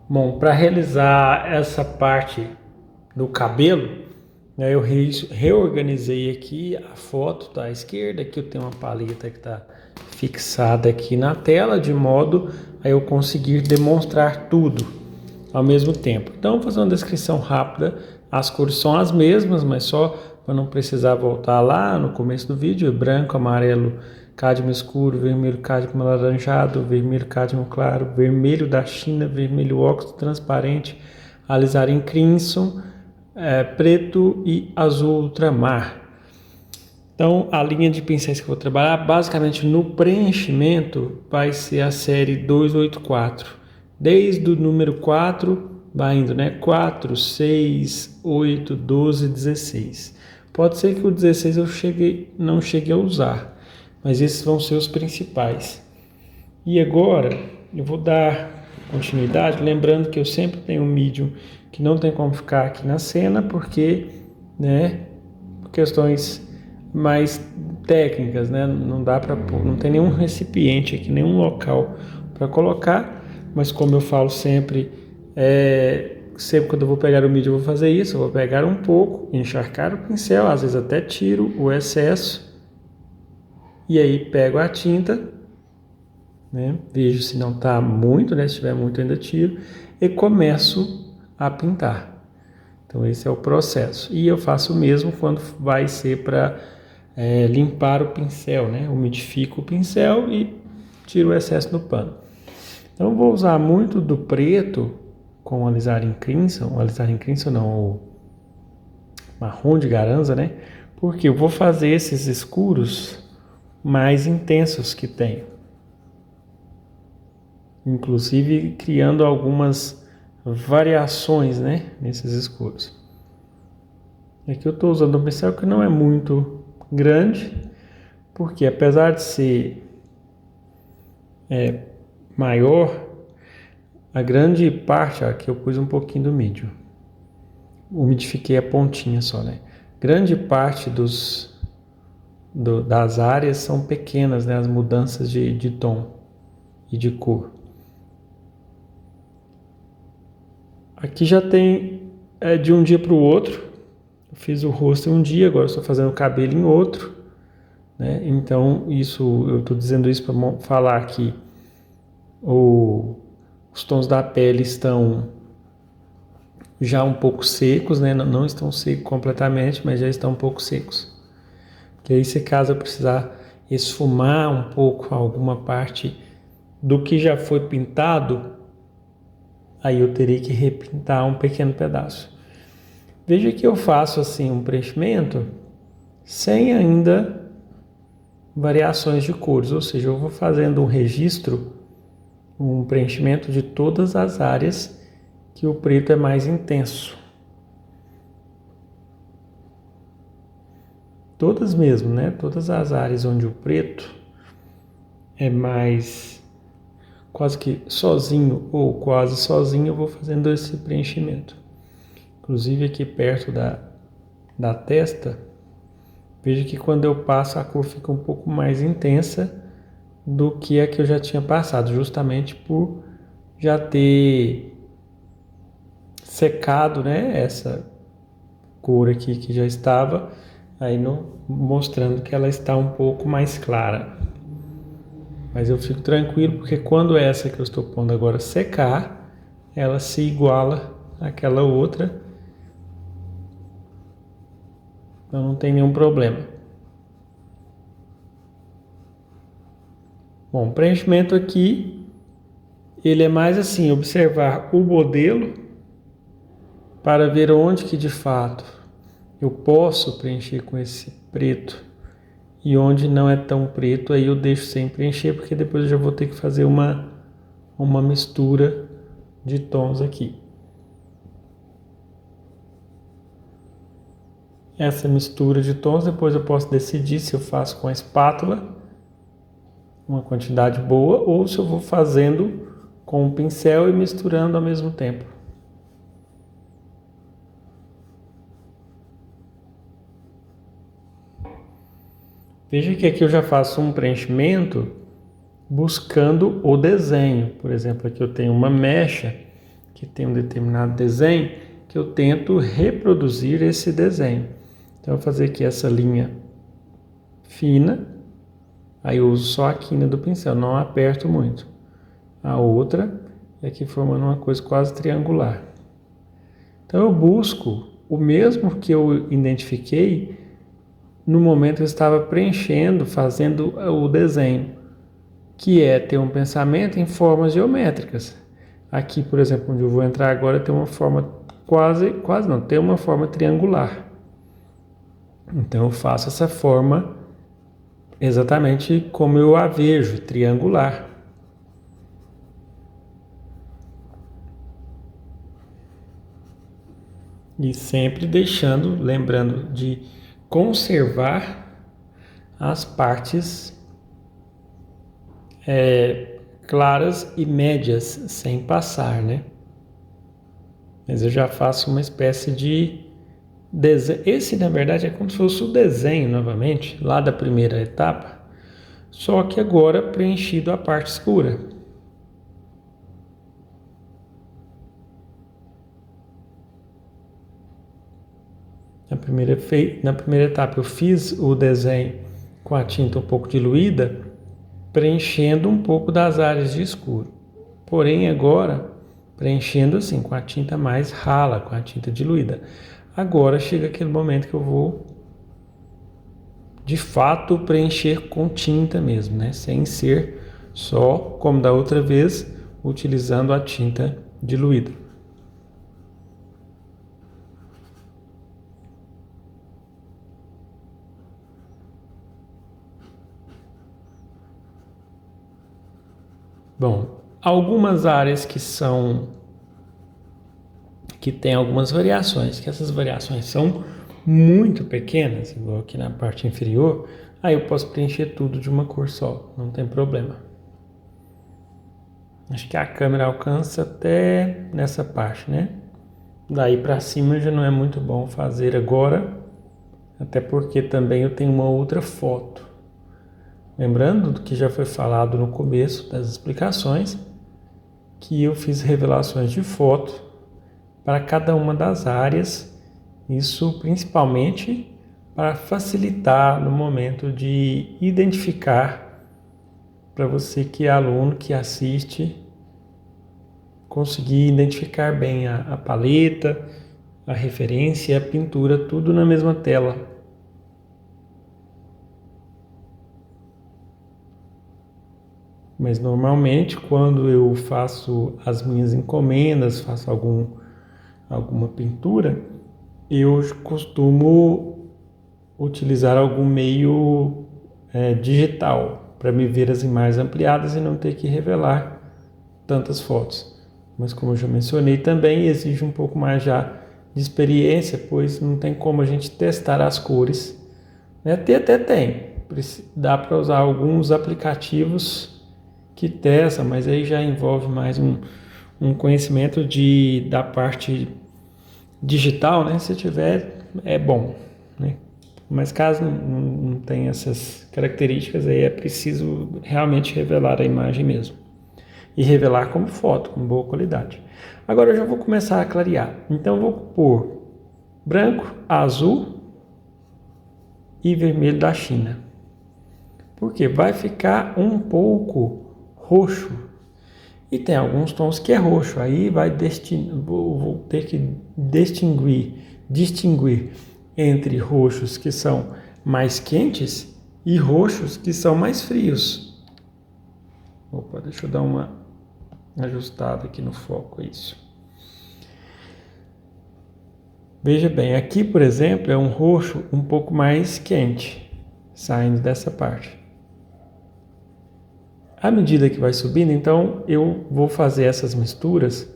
Bom, para realizar essa parte do cabelo, né, eu reorganizei aqui a foto, tá? À esquerda, aqui eu tenho uma paleta que está fixada aqui na tela, de modo a eu conseguir demonstrar tudo ao mesmo tempo. Então, vou fazer uma descrição rápida. As cores são as mesmas, mas só para não precisar voltar lá no começo do vídeo: branco, amarelo, cádmio escuro, vermelho cádmio alaranjado, vermelho cádmio claro, vermelho da China, vermelho óxido transparente, alizarin crimson, preto e azul ultramar. Então, a linha de pincéis que eu vou trabalhar, basicamente no preenchimento, vai ser a série 284. Desde o número 4, vai indo, né? 4, 6, 8, 12, 16. Pode ser que o 16 eu não chegue a usar, mas esses vão ser os principais. E agora, eu vou dar continuidade, lembrando que eu sempre tenho um medium que não tem como ficar aqui na cena, porque, né, por questões mais técnicas, né? Não dá para, não tem nenhum recipiente aqui, nenhum local para colocar, mas como eu falo sempre, sempre quando eu vou pegar o mídia eu vou fazer isso, eu vou pegar um pouco, encharcar o pincel, às vezes até tiro o excesso, e aí pego a tinta, né? Vejo se não está muito, né? Se tiver muito ainda tiro, e começo a pintar. Então esse é o processo, e eu faço o mesmo quando vai ser para limpar o pincel, né? Umidifico o pincel e tiro o excesso no pano. Então eu vou usar muito do preto com o alizarin crimson não, o marrom de Garanza, né? Porque eu vou fazer esses escuros mais intensos que tem, inclusive criando algumas variações, né, nesses escuros. Aqui eu estou usando um pincel que não é muito grande, porque apesar de ser maior, a grande parte, aqui eu pus um pouquinho do medium, umidifiquei a pontinha só, né? Grande parte das áreas são pequenas, né? As mudanças de tom e de cor. Aqui já tem de um dia para o outro. Eu fiz o rosto em um dia, agora estou fazendo o cabelo em outro, né? Então isso, eu estou dizendo isso para falar que os tons da pele estão já um pouco secos, né? Não estão secos completamente, mas já estão um pouco secos. Porque aí, se caso eu precisar esfumar um pouco alguma parte do que já foi pintado, aí eu teria que repintar um pequeno pedaço. Veja que eu faço assim um preenchimento sem ainda variações de cores, ou seja, eu vou fazendo um registro, um preenchimento de todas as áreas que o preto é mais intenso. Todas mesmo, né? Todas as áreas onde o preto é mais quase que sozinho ou quase sozinho, eu vou fazendo esse preenchimento. Inclusive aqui perto da testa, veja que quando eu passo a cor fica um pouco mais intensa do que a que eu já tinha passado, justamente por já ter secado, né, essa cor aqui que já estava, aí mostrando que ela está um pouco mais clara. Mas eu fico tranquilo porque quando essa que eu estou pondo agora secar, ela se iguala àquela outra, então não tem nenhum problema. Bom, o preenchimento aqui, ele é mais assim, observar o modelo para ver onde que de fato eu posso preencher com esse preto e onde não é tão preto, aí eu deixo sem preencher, porque depois eu já vou ter que fazer uma mistura de tons aqui. Essa mistura de tons, depois eu posso decidir se eu faço com a espátula, uma quantidade boa, ou se eu vou fazendo com o pincel e misturando ao mesmo tempo. Veja que aqui eu já faço um preenchimento buscando o desenho. Por exemplo, aqui eu tenho uma mecha que tem um determinado desenho, que eu tento reproduzir esse desenho. Então eu vou fazer aqui essa linha fina, aí eu uso só a quina do pincel, não aperto muito. A outra, e aqui formando uma coisa quase triangular. Então eu busco o mesmo que eu identifiquei no momento que eu estava preenchendo, fazendo o desenho, que é ter um pensamento em formas geométricas. Aqui, por exemplo, onde eu vou entrar agora, tem uma forma quase não, tem uma forma triangular. Então eu faço essa forma exatamente como eu a vejo, triangular. E sempre lembrando de conservar as partes claras e médias sem passar, né? Mas eu já faço uma espécie de desenho. Esse, na verdade, é como se fosse o desenho novamente, lá da primeira etapa, só que agora preenchido a parte escura. Na primeira etapa eu fiz o desenho com a tinta um pouco diluída, preenchendo um pouco das áreas de escuro. Porém agora, preenchendo assim, com a tinta mais rala, com a tinta diluída. Agora chega aquele momento que eu vou, de fato, preencher com tinta mesmo, né? Sem ser só, como da outra vez, utilizando a tinta diluída. Bom, algumas áreas que tem algumas variações, que essas variações são muito pequenas, igual aqui na parte inferior, aí eu posso preencher tudo de uma cor só, não tem problema. Acho que a câmera alcança até nessa parte, né? Daí para cima já não é muito bom fazer agora, até porque também eu tenho uma outra foto. Lembrando do que já foi falado no começo das explicações, que eu fiz revelações de foto para cada uma das áreas, isso principalmente para facilitar no momento de identificar, para você que é aluno, que assiste, conseguir identificar bem a paleta, a referência e a pintura, tudo na mesma tela. Mas normalmente quando eu faço as minhas encomendas, faço alguma pintura, eu costumo utilizar algum meio digital para me ver as imagens ampliadas e não ter que revelar tantas fotos. Mas como eu já mencionei, também exige um pouco mais já de experiência, pois não tem como a gente testar as cores. Até tem, dá para usar alguns aplicativos que testam, mas aí já envolve mais um conhecimento da parte digital, né? Se tiver, é bom, né? Mas caso não tenha essas características, aí é preciso realmente revelar a imagem mesmo. E revelar como foto, com boa qualidade. Agora eu já vou começar a clarear. Então eu vou pôr branco, azul e vermelho da China. Porque vai ficar um pouco roxo. E tem alguns tons que é roxo. Aí vou ter que distinguir entre roxos que são mais quentes e roxos que são mais frios. Opa, deixa eu dar uma ajustada aqui no foco, isso. Veja bem, aqui, por exemplo, é um roxo um pouco mais quente, saindo dessa parte. À medida que vai subindo, então, eu vou fazer essas misturas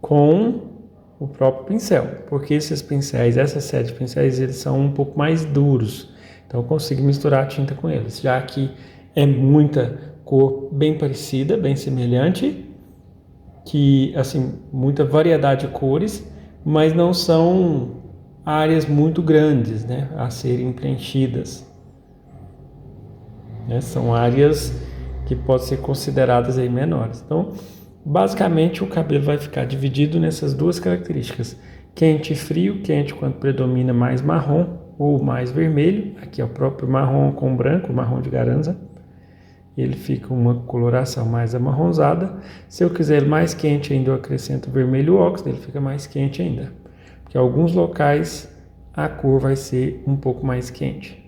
com o próprio pincel, porque essa série de pincéis, eles são um pouco mais duros, então eu consigo misturar a tinta com eles, já que é muita cor bem parecida, bem semelhante, que, assim, muita variedade de cores, mas não são áreas muito grandes, né, a serem preenchidas. São áreas que podem ser consideradas aí menores. Então, Basicamente, o cabelo vai ficar dividido nessas duas características: quente e frio. Quente quando predomina mais marrom ou mais vermelho. Aqui é o próprio marrom com branco, marrom de Garanza. Ele fica uma coloração mais amarronzada. Se eu quiser ele mais quente ainda, eu acrescento vermelho óxido, ele fica mais quente ainda. Porque em alguns locais a cor vai ser um pouco mais quente.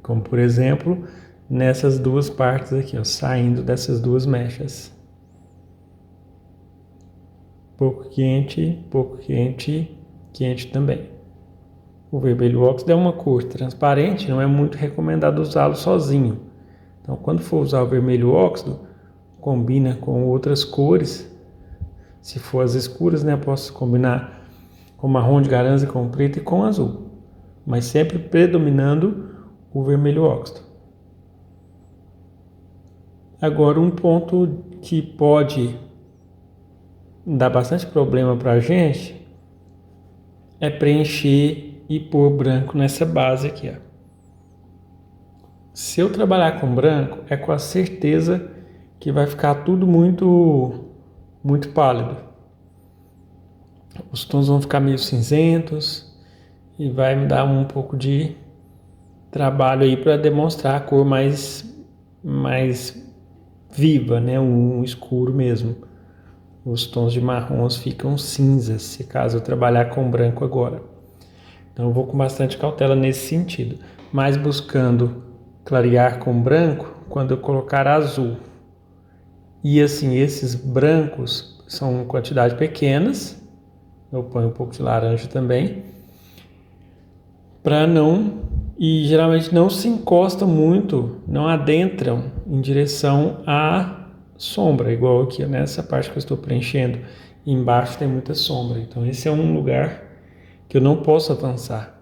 Como por exemplo, nessas duas partes aqui, ó, saindo dessas duas mechas. Pouco quente, quente também. O vermelho óxido é uma cor transparente, não é muito recomendado usá-lo sozinho. Então, quando for usar o vermelho óxido, combina com outras cores. Se for as escuras, né, posso combinar com marrom de Garanza, com preto e com azul. Mas sempre predominando o vermelho óxido. Agora, um ponto que pode dar bastante problema para a gente é preencher e pôr branco nessa base aqui, ó. Se eu trabalhar com branco, é com a certeza que vai ficar tudo muito pálido. Os tons vão ficar meio cinzentos e vai me dar um pouco de trabalho aí para demonstrar a cor mais viva, né? Um escuro mesmo. Os tons de marrons ficam cinzas, se caso eu trabalhar com branco agora. Então eu vou com bastante cautela nesse sentido, mas buscando clarear com branco quando eu colocar azul. E assim, esses brancos são quantidades pequenas, eu ponho um pouco de laranja também, para não, e geralmente não se encostam muito, não adentram em direção à sombra, igual aqui nessa parte que eu estou preenchendo, embaixo tem muita sombra, então esse é um lugar que eu não posso avançar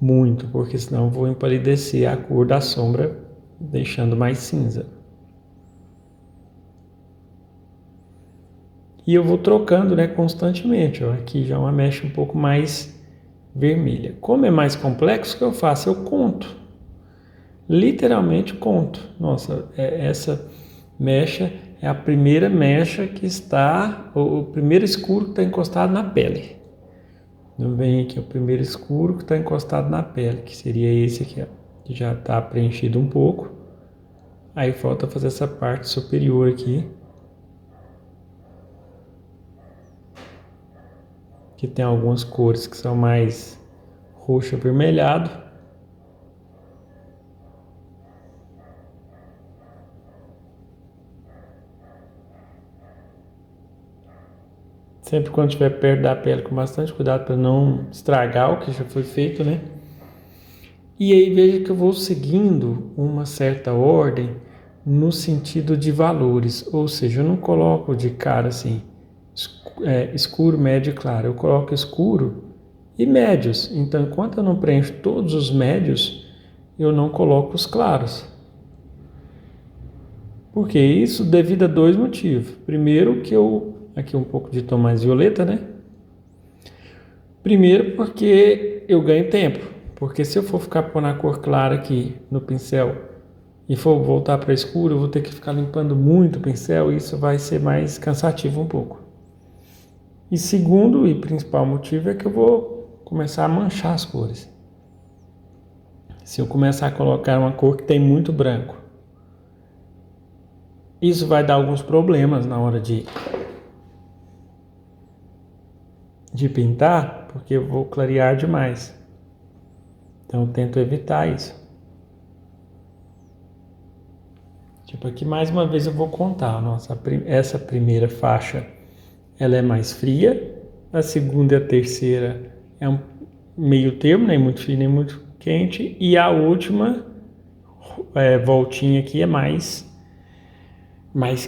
muito, porque senão eu vou empalidecer a cor da sombra, deixando mais cinza. E eu vou trocando, né, constantemente. Ó, aqui já é uma mecha um pouco mais vermelha. Como é mais complexo, o que eu faço? Eu conto. Literalmente conto. Nossa, essa mecha é a primeira mecha que está, o primeiro escuro que está encostado na pele. Então vem aqui o primeiro escuro que está encostado na pele, que seria esse aqui, ó, que já está preenchido um pouco. Aí falta fazer essa parte superior aqui, que tem algumas cores que são mais roxo avermelhado. Sempre quando estiver perto da pele, com bastante cuidado para não estragar o que já foi feito, né? E aí veja que eu vou seguindo uma certa ordem no sentido de valores, ou seja, eu não coloco de cara assim, escuro, médio e claro, eu coloco escuro e médios. Então, enquanto eu não preencho todos os médios, eu não coloco os claros. Por que isso? Devido a dois motivos. Primeiro, que aqui um pouco de tom mais violeta, né? Primeiro, porque eu ganho tempo. Porque se eu for ficar pondo a cor clara aqui no pincel e for voltar para escuro, eu vou ter que ficar limpando muito o pincel e isso vai ser mais cansativo um pouco. E segundo e principal motivo é que eu vou começar a manchar as cores. Se eu começar a colocar uma cor que tem muito branco, isso vai dar alguns problemas na hora de pintar, porque eu vou clarear demais. Então eu tento evitar isso. Tipo, aqui mais uma vez eu vou contar. Nossa, essa primeira faixa ela é mais fria. A segunda e a terceira é um meio termo, nem muito frio nem muito quente. E a última voltinha aqui é mais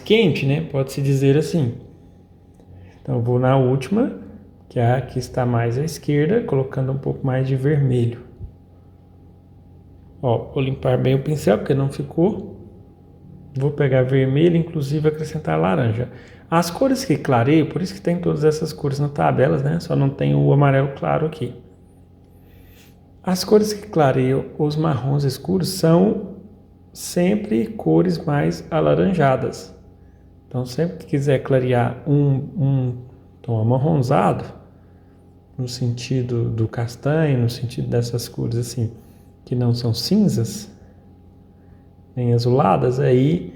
quente, né? Pode-se dizer assim. Então eu vou na última, que é a que está mais à esquerda, colocando um pouco mais de vermelho. Ó, vou limpar bem o pincel, porque não ficou. Vou pegar vermelho, inclusive acrescentar laranja. As cores que clareio, por isso que tem todas essas cores na tabela, né? Só não tem o amarelo claro aqui. As cores que clareio, os marrons escuros, são sempre cores mais alaranjadas. Então, sempre que quiser clarear um tom amarronzado, no sentido do castanho, no sentido dessas cores assim, que não são cinzas, nem azuladas, aí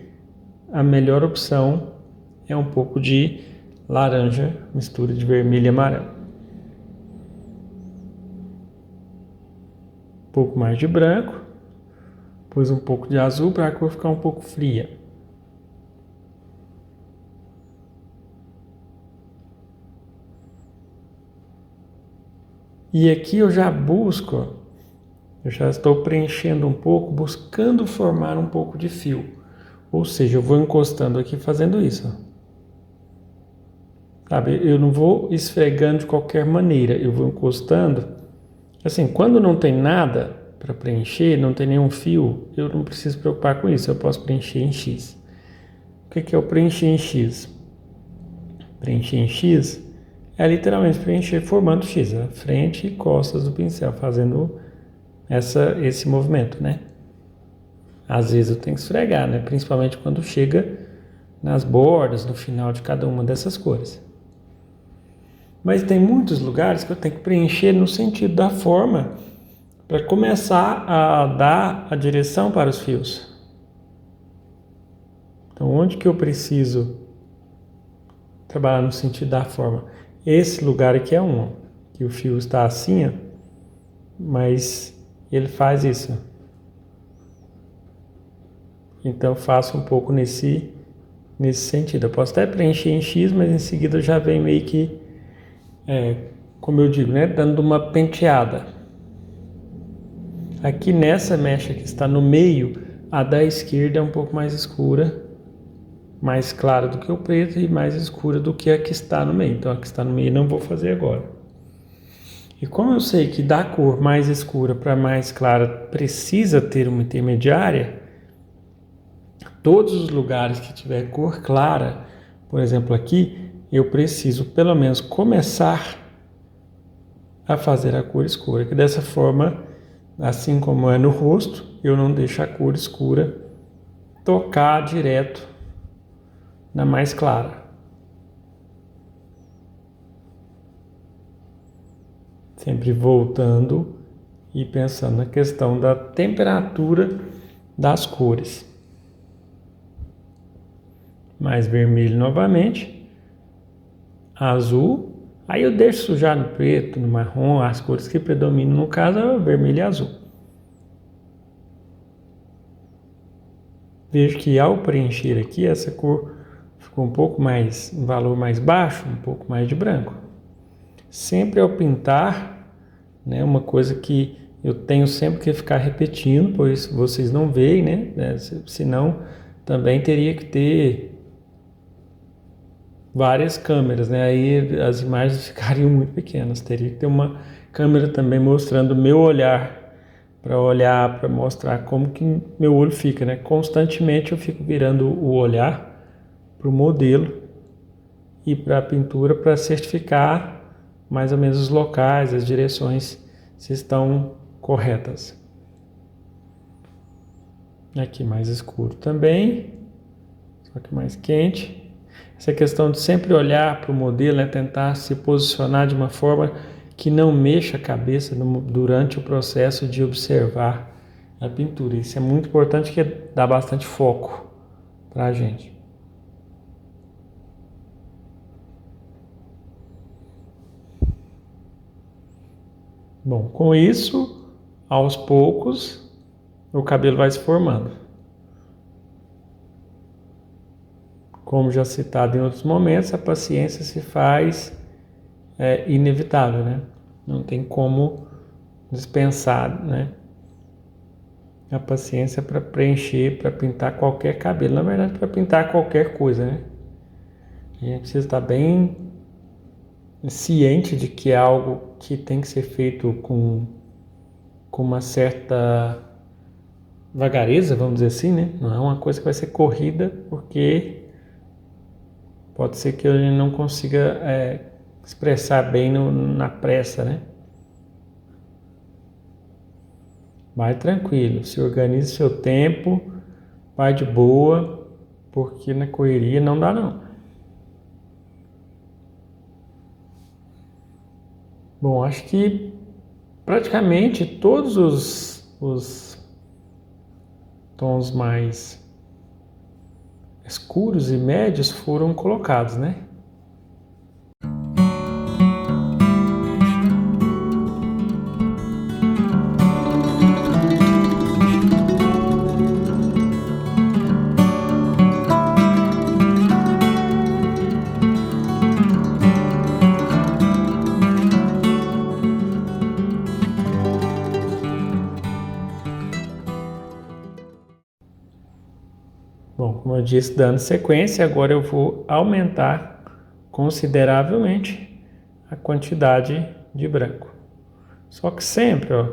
a melhor opção é um pouco de laranja, mistura de vermelho e amarelo. Um pouco mais de branco, depois um pouco de azul para a cor ficar um pouco fria. E aqui eu já estou preenchendo um pouco, buscando formar um pouco de fio. Ou seja, eu vou encostando aqui fazendo isso. Sabe, eu não vou esfregando de qualquer maneira, eu vou encostando. Assim, quando não tem nada para preencher, não tem nenhum fio, eu não preciso me preocupar com isso, eu posso preencher em X. O que é o preencher em X? Preencher em X é literalmente preencher formando X, a frente e costas do pincel, fazendo esse movimento, né? Às vezes eu tenho que esfregar, né? Principalmente quando chega nas bordas, no final de cada uma dessas cores. Mas tem muitos lugares que eu tenho que preencher no sentido da forma para começar a dar a direção para os fios. Então, onde que eu preciso trabalhar no sentido da forma? Esse lugar aqui é um, que o fio está assim, ó, mas ele faz isso. Então, eu faço um pouco nesse sentido. Eu posso até preencher em X, mas em seguida já vem meio que, como eu digo, né, dando uma penteada. Aqui nessa mecha que está no meio, a da esquerda é um pouco mais escura, mais clara do que o preto e mais escura do que a que está no meio. Então a que está no meio não vou fazer agora. E como eu sei que da cor mais escura para mais clara precisa ter uma intermediária, todos os lugares que tiver cor clara, por exemplo aqui, eu preciso pelo menos começar a fazer a cor escura, que dessa forma, assim como é no rosto, eu não deixo a cor escura tocar direto na mais clara. Sempre voltando e pensando na questão da temperatura das cores. Mais vermelho novamente, azul, aí eu deixo sujar no preto, no marrom, as cores que predominam no caso é o vermelho e azul. Vejo que ao preencher aqui, essa cor ficou um pouco mais, um valor mais baixo, um pouco mais de branco. Sempre ao pintar, né, uma coisa que eu tenho sempre que ficar repetindo, pois vocês não veem, né? Senão também teria que ter várias câmeras, né? Aí as imagens ficariam muito pequenas. Teria que ter uma câmera também mostrando o meu olhar, para mostrar como que meu olho fica, né? Constantemente eu fico virando o olhar para o modelo e para a pintura para certificar mais ou menos os locais, as direções, se estão corretas. Aqui mais escuro também, só que mais quente. Essa questão de sempre olhar para o modelo, né, tentar se posicionar de uma forma que não mexa a cabeça durante o processo de observar a pintura. Isso é muito importante, que dá bastante foco para a gente. Bom, com isso, aos poucos, o cabelo vai se formando. Como já citado em outros momentos, a paciência se faz inevitável, né? Não tem como dispensar, né? A paciência para preencher, para pintar qualquer cabelo. Na verdade, para pintar qualquer coisa, né? A gente precisa estar bem ciente de que é algo que tem que ser feito com uma certa vagareza, vamos dizer assim, né? Não é uma coisa que vai ser corrida, porque pode ser que ele não consiga expressar bem na pressa, né? Vai tranquilo, se organize seu tempo, vai de boa, porque na correria não dá não. Bom, acho que praticamente todos os tons mais escuros e médios foram colocados, né? Bom, como eu disse, dando sequência, agora eu vou aumentar consideravelmente a quantidade de branco. Só que sempre, ó,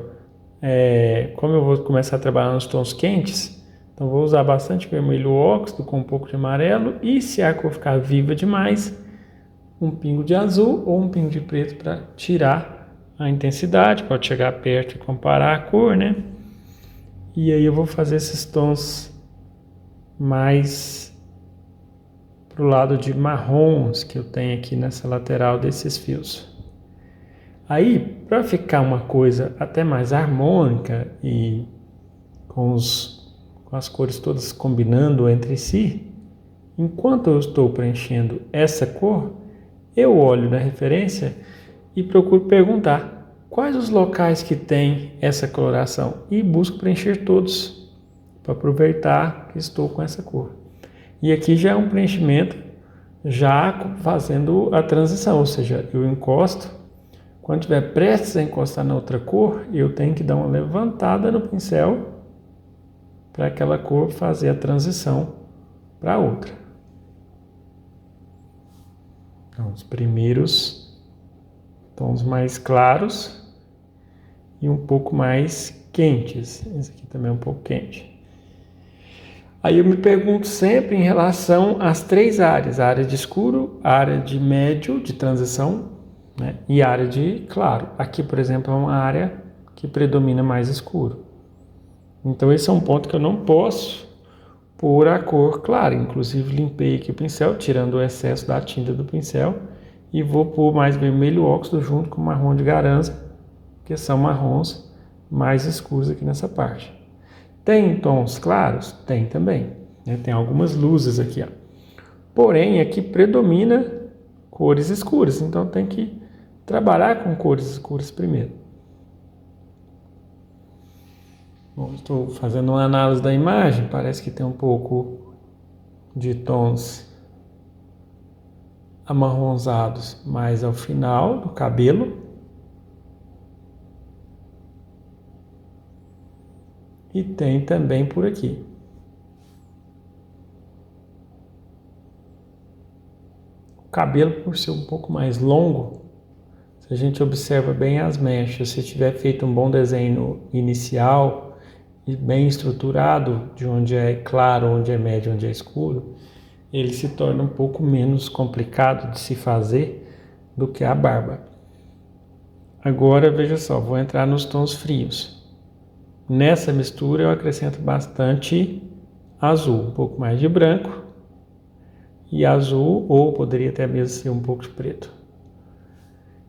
como eu vou começar a trabalhar nos tons quentes, então vou usar bastante vermelho óxido com um pouco de amarelo e se a cor ficar viva demais, um pingo de azul ou um pingo de preto para tirar a intensidade, pode chegar perto e comparar a cor, né? E aí eu vou fazer esses tons mais pro lado de marrons que eu tenho aqui nessa lateral desses fios. Aí, para ficar uma coisa até mais harmônica e com as cores todas combinando entre si, enquanto eu estou preenchendo essa cor, eu olho na referência e procuro perguntar quais os locais que tem essa coloração e busco preencher todos para aproveitar que estou com essa cor. E aqui já é um preenchimento já fazendo a transição, ou seja, eu encosto, quando estiver prestes a encostar na outra cor, eu tenho que dar uma levantada no pincel para aquela cor fazer a transição para a outra. Então, os primeiros tons mais claros e um pouco mais quentes. Esse aqui também é um pouco quente. Aí eu me pergunto sempre em relação às três áreas, a área de escuro, a área de médio, de transição, né, e a área de claro. Aqui, por exemplo, é uma área que predomina mais escuro. Então esse é um ponto que eu não posso pôr a cor clara. Inclusive limpei aqui o pincel, tirando o excesso da tinta do pincel, e vou pôr mais vermelho óxido junto com marrom de garanza, que são marrons mais escuros aqui nessa parte. Tem tons claros? Tem também, né? Tem algumas luzes aqui, ó. Porém, aqui predomina cores escuras, então tem que trabalhar com cores escuras primeiro. Bom, estou fazendo uma análise da imagem, parece que tem um pouco de tons amarronzados mais ao final do cabelo. E tem também por aqui. O cabelo, por ser um pouco mais longo, se a gente observa bem as mechas, se tiver feito um bom desenho inicial e bem estruturado, de onde é claro, onde é médio, onde é escuro, ele se torna um pouco menos complicado de se fazer do que a barba. Agora, veja só, vou entrar nos tons frios. Nessa mistura eu acrescento bastante azul, um pouco mais de branco e azul, ou poderia até mesmo ser um pouco de preto.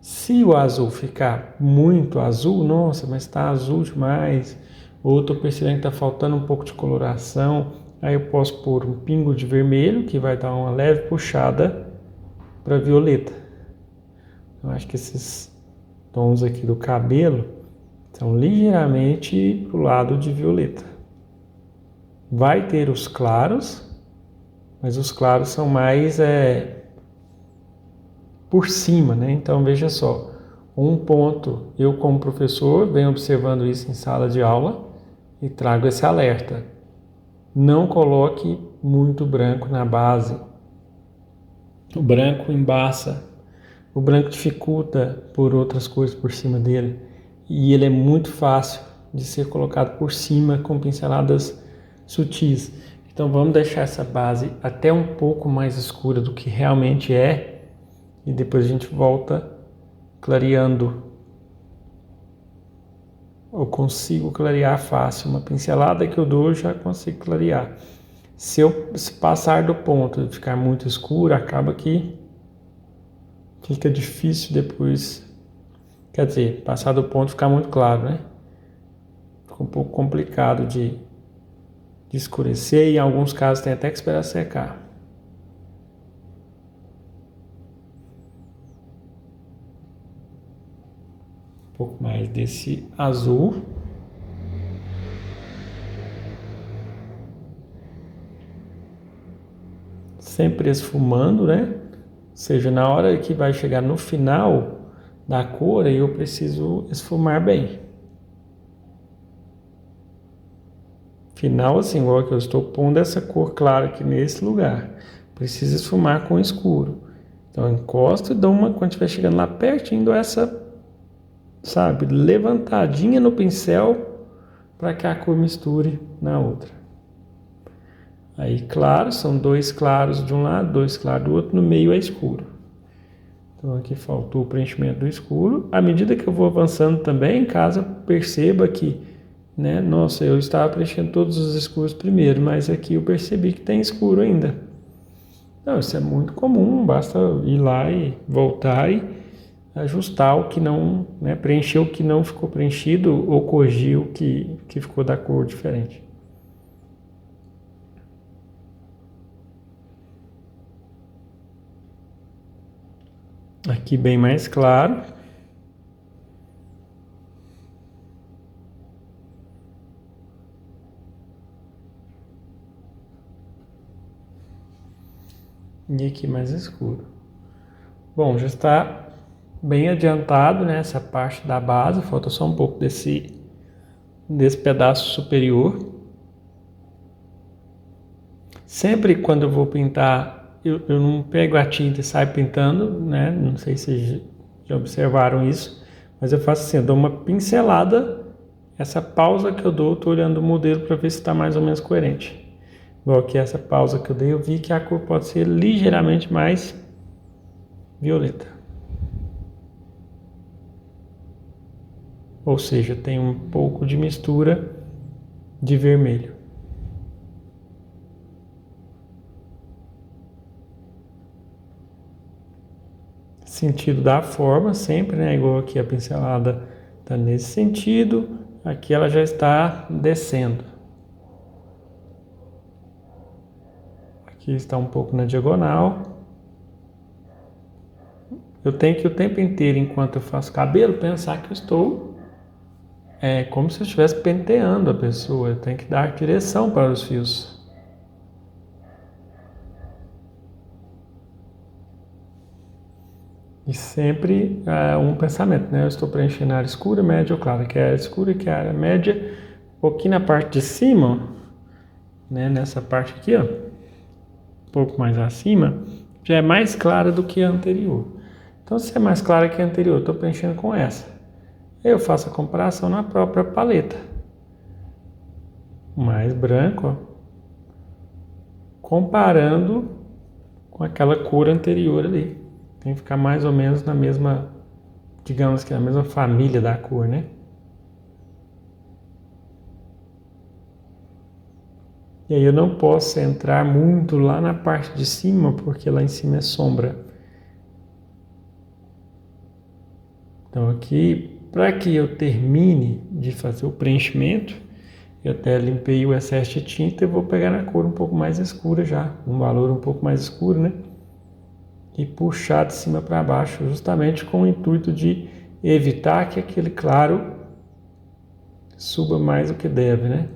Se o azul ficar muito azul, nossa, mas está azul demais, ou estou percebendo que está faltando um pouco de coloração, aí eu posso pôr um pingo de vermelho, que vai dar uma leve puxada para violeta. Eu acho que esses tons aqui do cabelo são ligeiramente para o lado de violeta. Vai ter os claros, mas os claros são mais por cima, né? Então veja só, um ponto, eu como professor venho observando isso em sala de aula e trago esse alerta. Não coloque muito branco na base. O branco embaça, o branco dificulta por outras cores por cima dele. E ele é muito fácil de ser colocado por cima com pinceladas sutis. Então vamos deixar essa base até um pouco mais escura do que realmente é e depois a gente volta clareando. Eu consigo clarear fácil, uma pincelada que eu dou eu já consigo clarear. Se passar do ponto de ficar muito escuro, acaba que fica difícil depois, quer dizer, passar do ponto ficar muito claro, né? Fica um pouco complicado de escurecer e em alguns casos tem até que esperar secar. Um pouco mais desse azul. Sempre esfumando, né? Ou seja, na hora que vai chegar no final da cor, aí eu preciso esfumar bem. Final assim, igual que eu estou pondo essa cor clara aqui nesse lugar. Preciso esfumar com escuro. Então eu encosto e dou uma, quando estiver chegando lá pertinho, dou essa, sabe, levantadinha no pincel para que a cor misture na outra. Aí claro, são 2 claros de um lado, 2 claros do outro, no meio é escuro. Então aqui faltou o preenchimento do escuro. À medida que eu vou avançando também, caso perceba que, né, nossa, eu estava preenchendo todos os escuros primeiro, mas aqui eu percebi que tem escuro ainda. Não, isso é muito comum, basta ir lá e voltar e ajustar o que não, né, preencher o que não ficou preenchido ou corrigir o que ficou da cor diferente. Aqui bem mais claro. E aqui mais escuro. Bom, já está bem adiantado, né, essa parte da base, falta só um pouco desse pedaço superior. Sempre quando eu vou pintar, eu não pego a tinta e saio pintando, né? Não sei se vocês já observaram isso, mas eu faço assim, eu dou uma pincelada, essa pausa que eu dou, eu tô olhando o modelo para ver se está mais ou menos coerente. Igual aqui essa pausa que eu dei, eu vi que a cor pode ser ligeiramente mais violeta. Ou seja, tem um pouco de mistura de vermelho. Sentido da forma sempre, né? Igual aqui a pincelada está nesse sentido, aqui ela já está descendo. Aqui está um pouco na diagonal. Eu tenho que o tempo inteiro, enquanto eu faço cabelo, pensar que eu estou como se eu estivesse penteando a pessoa. Eu tenho que dar direção para os fios. E sempre um pensamento, né? Eu estou preenchendo a área escura, média ou clara, que é a área escura e que é a área média. Um pouquinho na parte de cima, né? Nessa parte aqui, ó, um pouco mais acima, já é mais clara do que a anterior. Então, se é mais clara que a anterior, eu estou preenchendo com essa. Eu faço a comparação na própria paleta. Mais branco, ó, comparando com aquela cor anterior ali. Tem que ficar mais ou menos na mesma, digamos que na mesma família da cor, né? E aí eu não posso entrar muito lá na parte de cima, porque lá em cima é sombra. Então aqui, para que eu termine de fazer o preenchimento, eu até limpei o excesso de tinta e vou pegar na cor um pouco mais escura já, um valor um pouco mais escuro, né? E puxar de cima para baixo, justamente com o intuito de evitar que aquele claro suba mais do que deve, né?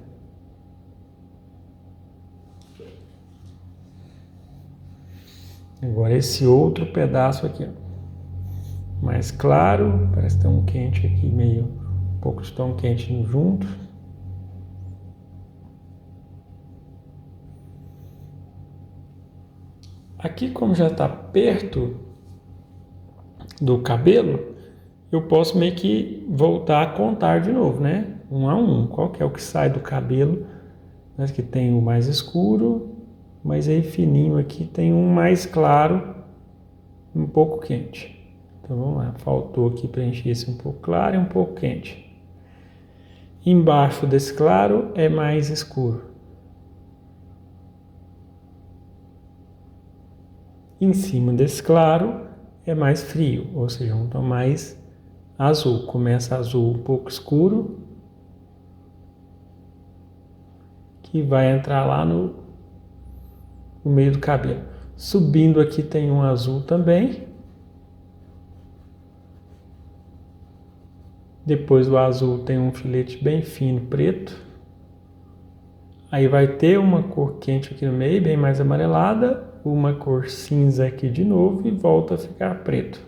Agora esse outro pedaço aqui, ó, mais claro, parece que tem um quente aqui, meio um pouco de tom quente junto. Aqui, como já está perto do cabelo, eu posso meio que voltar a contar de novo, né? Um a um. Qual que é o que sai do cabelo? Mas que tem o mais escuro, mas aí fininho aqui tem um mais claro, um pouco quente. Então vamos lá, faltou aqui preencher esse um pouco claro e um pouco quente. Embaixo desse claro é mais escuro. Em cima desse claro é mais frio, ou seja, um tom mais azul. Começa azul um pouco escuro, que vai entrar lá no meio do cabelo. Subindo aqui tem um azul também. Depois do azul tem um filete bem fino, preto. Aí vai ter uma cor quente aqui no meio, bem mais amarelada. Uma cor cinza aqui de novo e volta a ficar preto.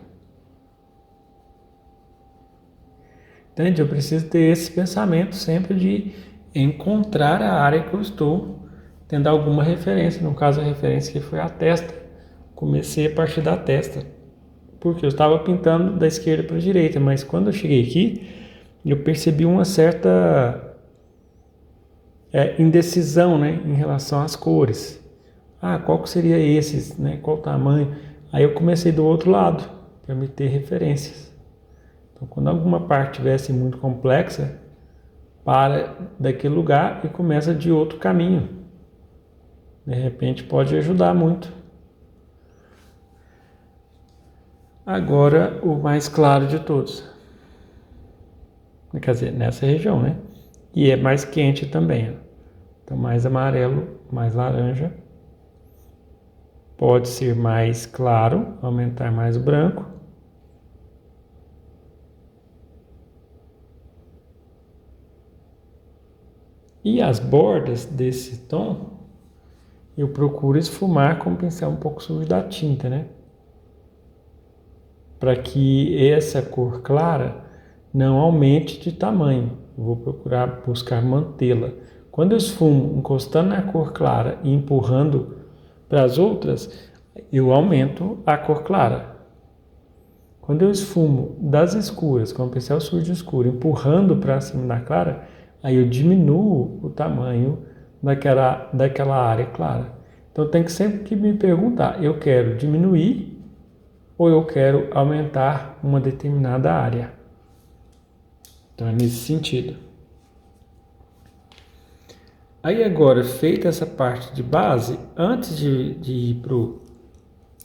Entende? Eu preciso ter esse pensamento sempre de encontrar a área que eu estou tendo alguma referência. No caso, a referência que foi a testa. Comecei a partir da testa, porque eu estava pintando da esquerda para a direita, mas quando eu cheguei aqui, eu percebi uma certa indecisão, né, em relação às cores. Qual que seria esses, né, qual o tamanho? Aí eu comecei do outro lado, para me ter referências. Então, quando alguma parte tivesse muito complexa, para daquele lugar e começa de outro caminho. De repente pode ajudar muito. Agora o mais claro de todos. Quer dizer, nessa região, né? E é mais quente também. Ó. Então mais amarelo, mais laranja. Pode ser mais claro, aumentar mais o branco. E as bordas desse tom, eu procuro esfumar com o pincel um pouco sujo da tinta, né? Para que essa cor clara não aumente de tamanho. Eu vou procurar buscar mantê-la. Quando eu esfumo encostando na cor clara e empurrando para as outras, eu aumento a cor clara. Quando eu esfumo das escuras, com o pincel sujo escuro, empurrando para cima da clara, aí eu diminuo o tamanho daquela área clara. Então tem que sempre que me perguntar, eu quero diminuir ou eu quero aumentar uma determinada área. Então é nesse sentido. Aí agora, feita essa parte de base, antes de ir para o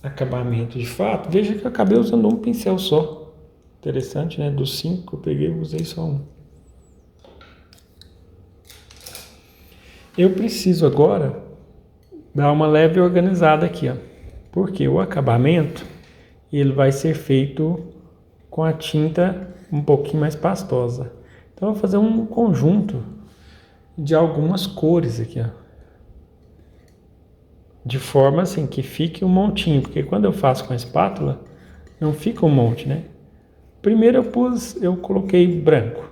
acabamento de fato, veja que eu acabei usando um pincel só. Interessante, né? Dos 5 que eu peguei, eu usei só um. Eu preciso agora dar uma leve organizada aqui, ó. Porque o acabamento, ele vai ser feito com a tinta um pouquinho mais pastosa. Então eu vou fazer um conjunto de algumas cores aqui, ó. De forma assim que fique um montinho, porque quando eu faço com a espátula, não fica um monte, né? Primeiro eu coloquei branco.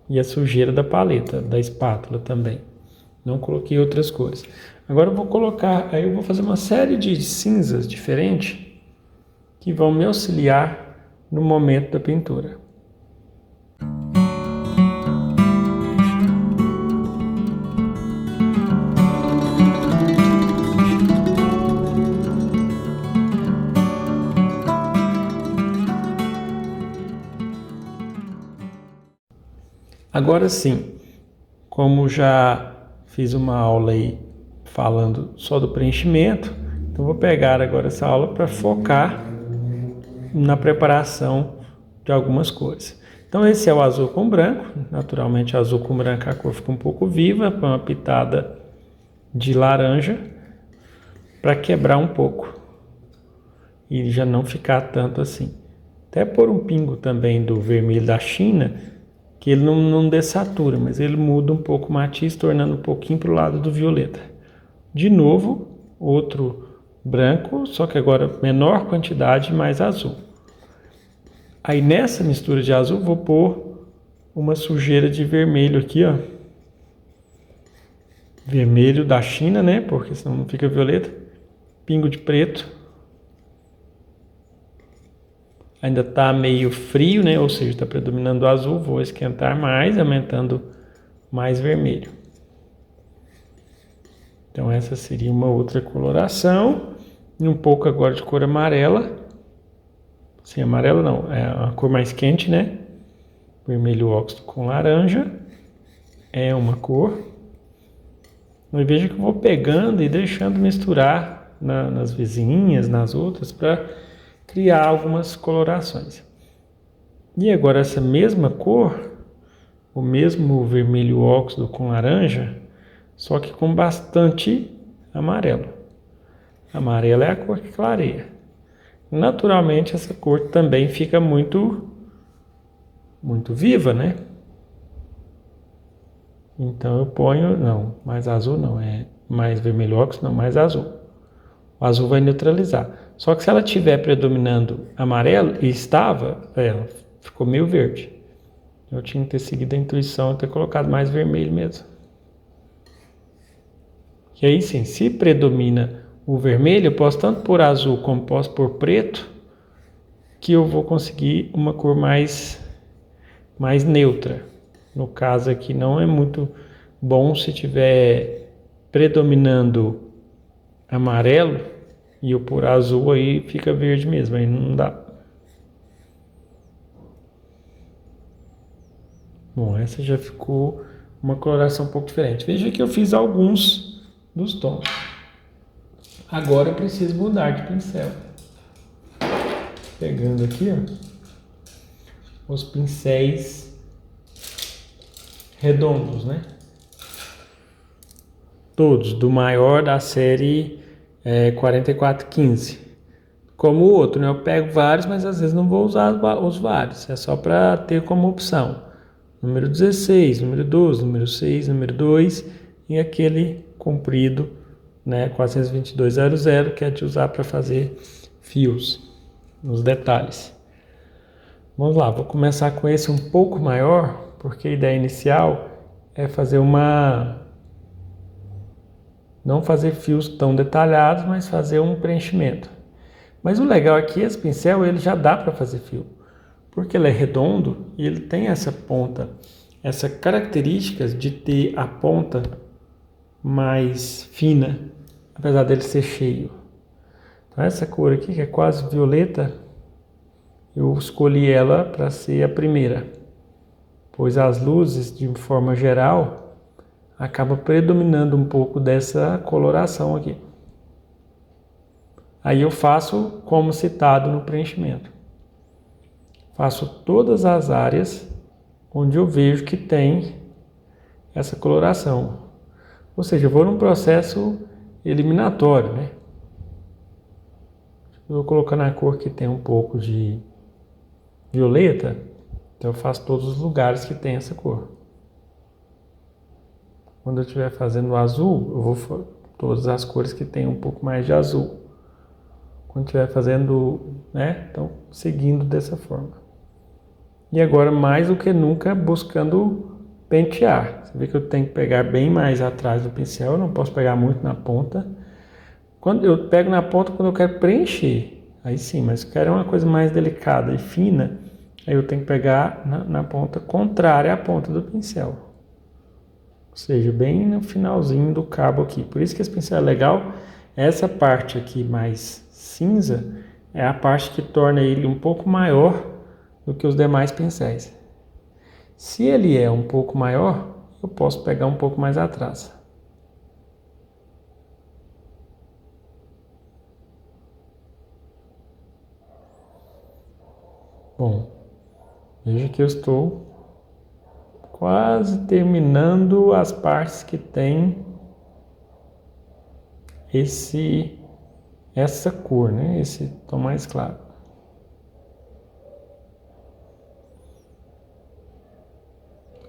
E a sujeira da paleta, da espátula também. Não coloquei outras cores. Agora eu vou colocar, aí eu vou fazer uma série de cinzas diferentes que vão me auxiliar no momento da pintura. Agora sim, como já fiz uma aula aí falando só do preenchimento, então vou pegar agora essa aula para focar na preparação de algumas cores. Então esse é o azul com branco, naturalmente azul com branco a cor fica um pouco viva, com uma pitada de laranja para quebrar um pouco e já não ficar tanto assim. Até pôr um pingo também do vermelho da China, que ele não dessatura, mas ele muda um pouco o matiz, tornando um pouquinho para o lado do violeta. De novo, outro branco, só que agora menor quantidade, mais azul. Aí nessa mistura de azul, vou pôr uma sujeira de vermelho aqui, ó. Vermelho da China, né? Porque senão não fica violeta. Pingo de preto. Ainda está meio frio, né? Ou seja, está predominando o azul. Vou esquentar mais, aumentando mais vermelho. Então essa seria uma outra coloração. E um pouco agora de cor amarela. Sim, amarela não, é a cor mais quente, né? Vermelho óxido com laranja. É uma cor. E veja que eu vou pegando e deixando misturar nas vizinhas, nas outras, para criar algumas colorações. E agora essa mesma cor, o mesmo vermelho óxido com laranja, só que com bastante amarelo. Amarelo é a cor que clareia. Naturalmente essa cor também fica muito viva, né? Então eu ponho, não, mais azul não, é mais vermelho óxido, não, mais azul. O azul vai neutralizar. Só que se ela estiver predominando amarelo, e estava, ela ficou meio verde. Eu tinha que ter seguido a intuição e ter colocado mais vermelho mesmo. E aí sim, se predomina o vermelho, eu posso tanto pôr azul como posso pôr preto, que eu vou conseguir uma cor mais neutra. No caso aqui não é muito bom se tiver predominando amarelo e eu pôr azul, aí fica verde mesmo, aí não dá. Bom, essa já ficou uma coloração um pouco diferente. Veja que eu fiz alguns dos tons. Agora eu preciso mudar de pincel. Pegando aqui, ó, os pincéis redondos, né? Todos, do maior da série 4415. Como o outro, né? Eu pego vários, mas às vezes não vou usar os vários. É só para ter como opção. Número 16, número 12, número 6, número 2 e aquele comprido, né? 42200, que é de usar para fazer fios nos detalhes. Vamos lá, vou começar com esse um pouco maior, porque a ideia inicial é fazer não fazer fios tão detalhados, mas fazer um preenchimento. Mas o legal aqui, esse pincel, ele já dá para fazer fio, porque ele é redondo e ele tem essa ponta, essa característica de ter a ponta mais fina, apesar dele ser cheio. Então essa cor aqui, que é quase violeta, eu escolhi ela para ser a primeira, pois as luzes, de forma geral, acaba predominando um pouco dessa coloração aqui. Aí eu faço como citado no preenchimento. Faço todas as áreas onde eu vejo que tem essa coloração. Ou seja, eu vou num processo eliminatório, né? Eu vou colocando a cor que tem um pouco de violeta, então eu faço todos os lugares que tem essa cor. Quando eu estiver fazendo o azul, eu vou todas as cores que tem um pouco mais de azul. Quando estiver fazendo, né? Então, seguindo dessa forma. E agora, mais do que nunca, buscando pentear. Você vê que eu tenho que pegar bem mais atrás do pincel, eu não posso pegar muito na ponta. Quando eu pego na ponta, quando eu quero preencher, aí sim, mas se eu quero uma coisa mais delicada e fina, aí eu tenho que pegar na ponta contrária à ponta do pincel. Ou seja, bem no finalzinho do cabo aqui. Por isso que esse pincel é legal. Essa parte aqui mais cinza é a parte que torna ele um pouco maior do que os demais pincéis. Se ele é um pouco maior, eu posso pegar um pouco mais atrás. Bom, veja que eu estou quase terminando as partes que tem essa cor, né? Esse tom mais claro.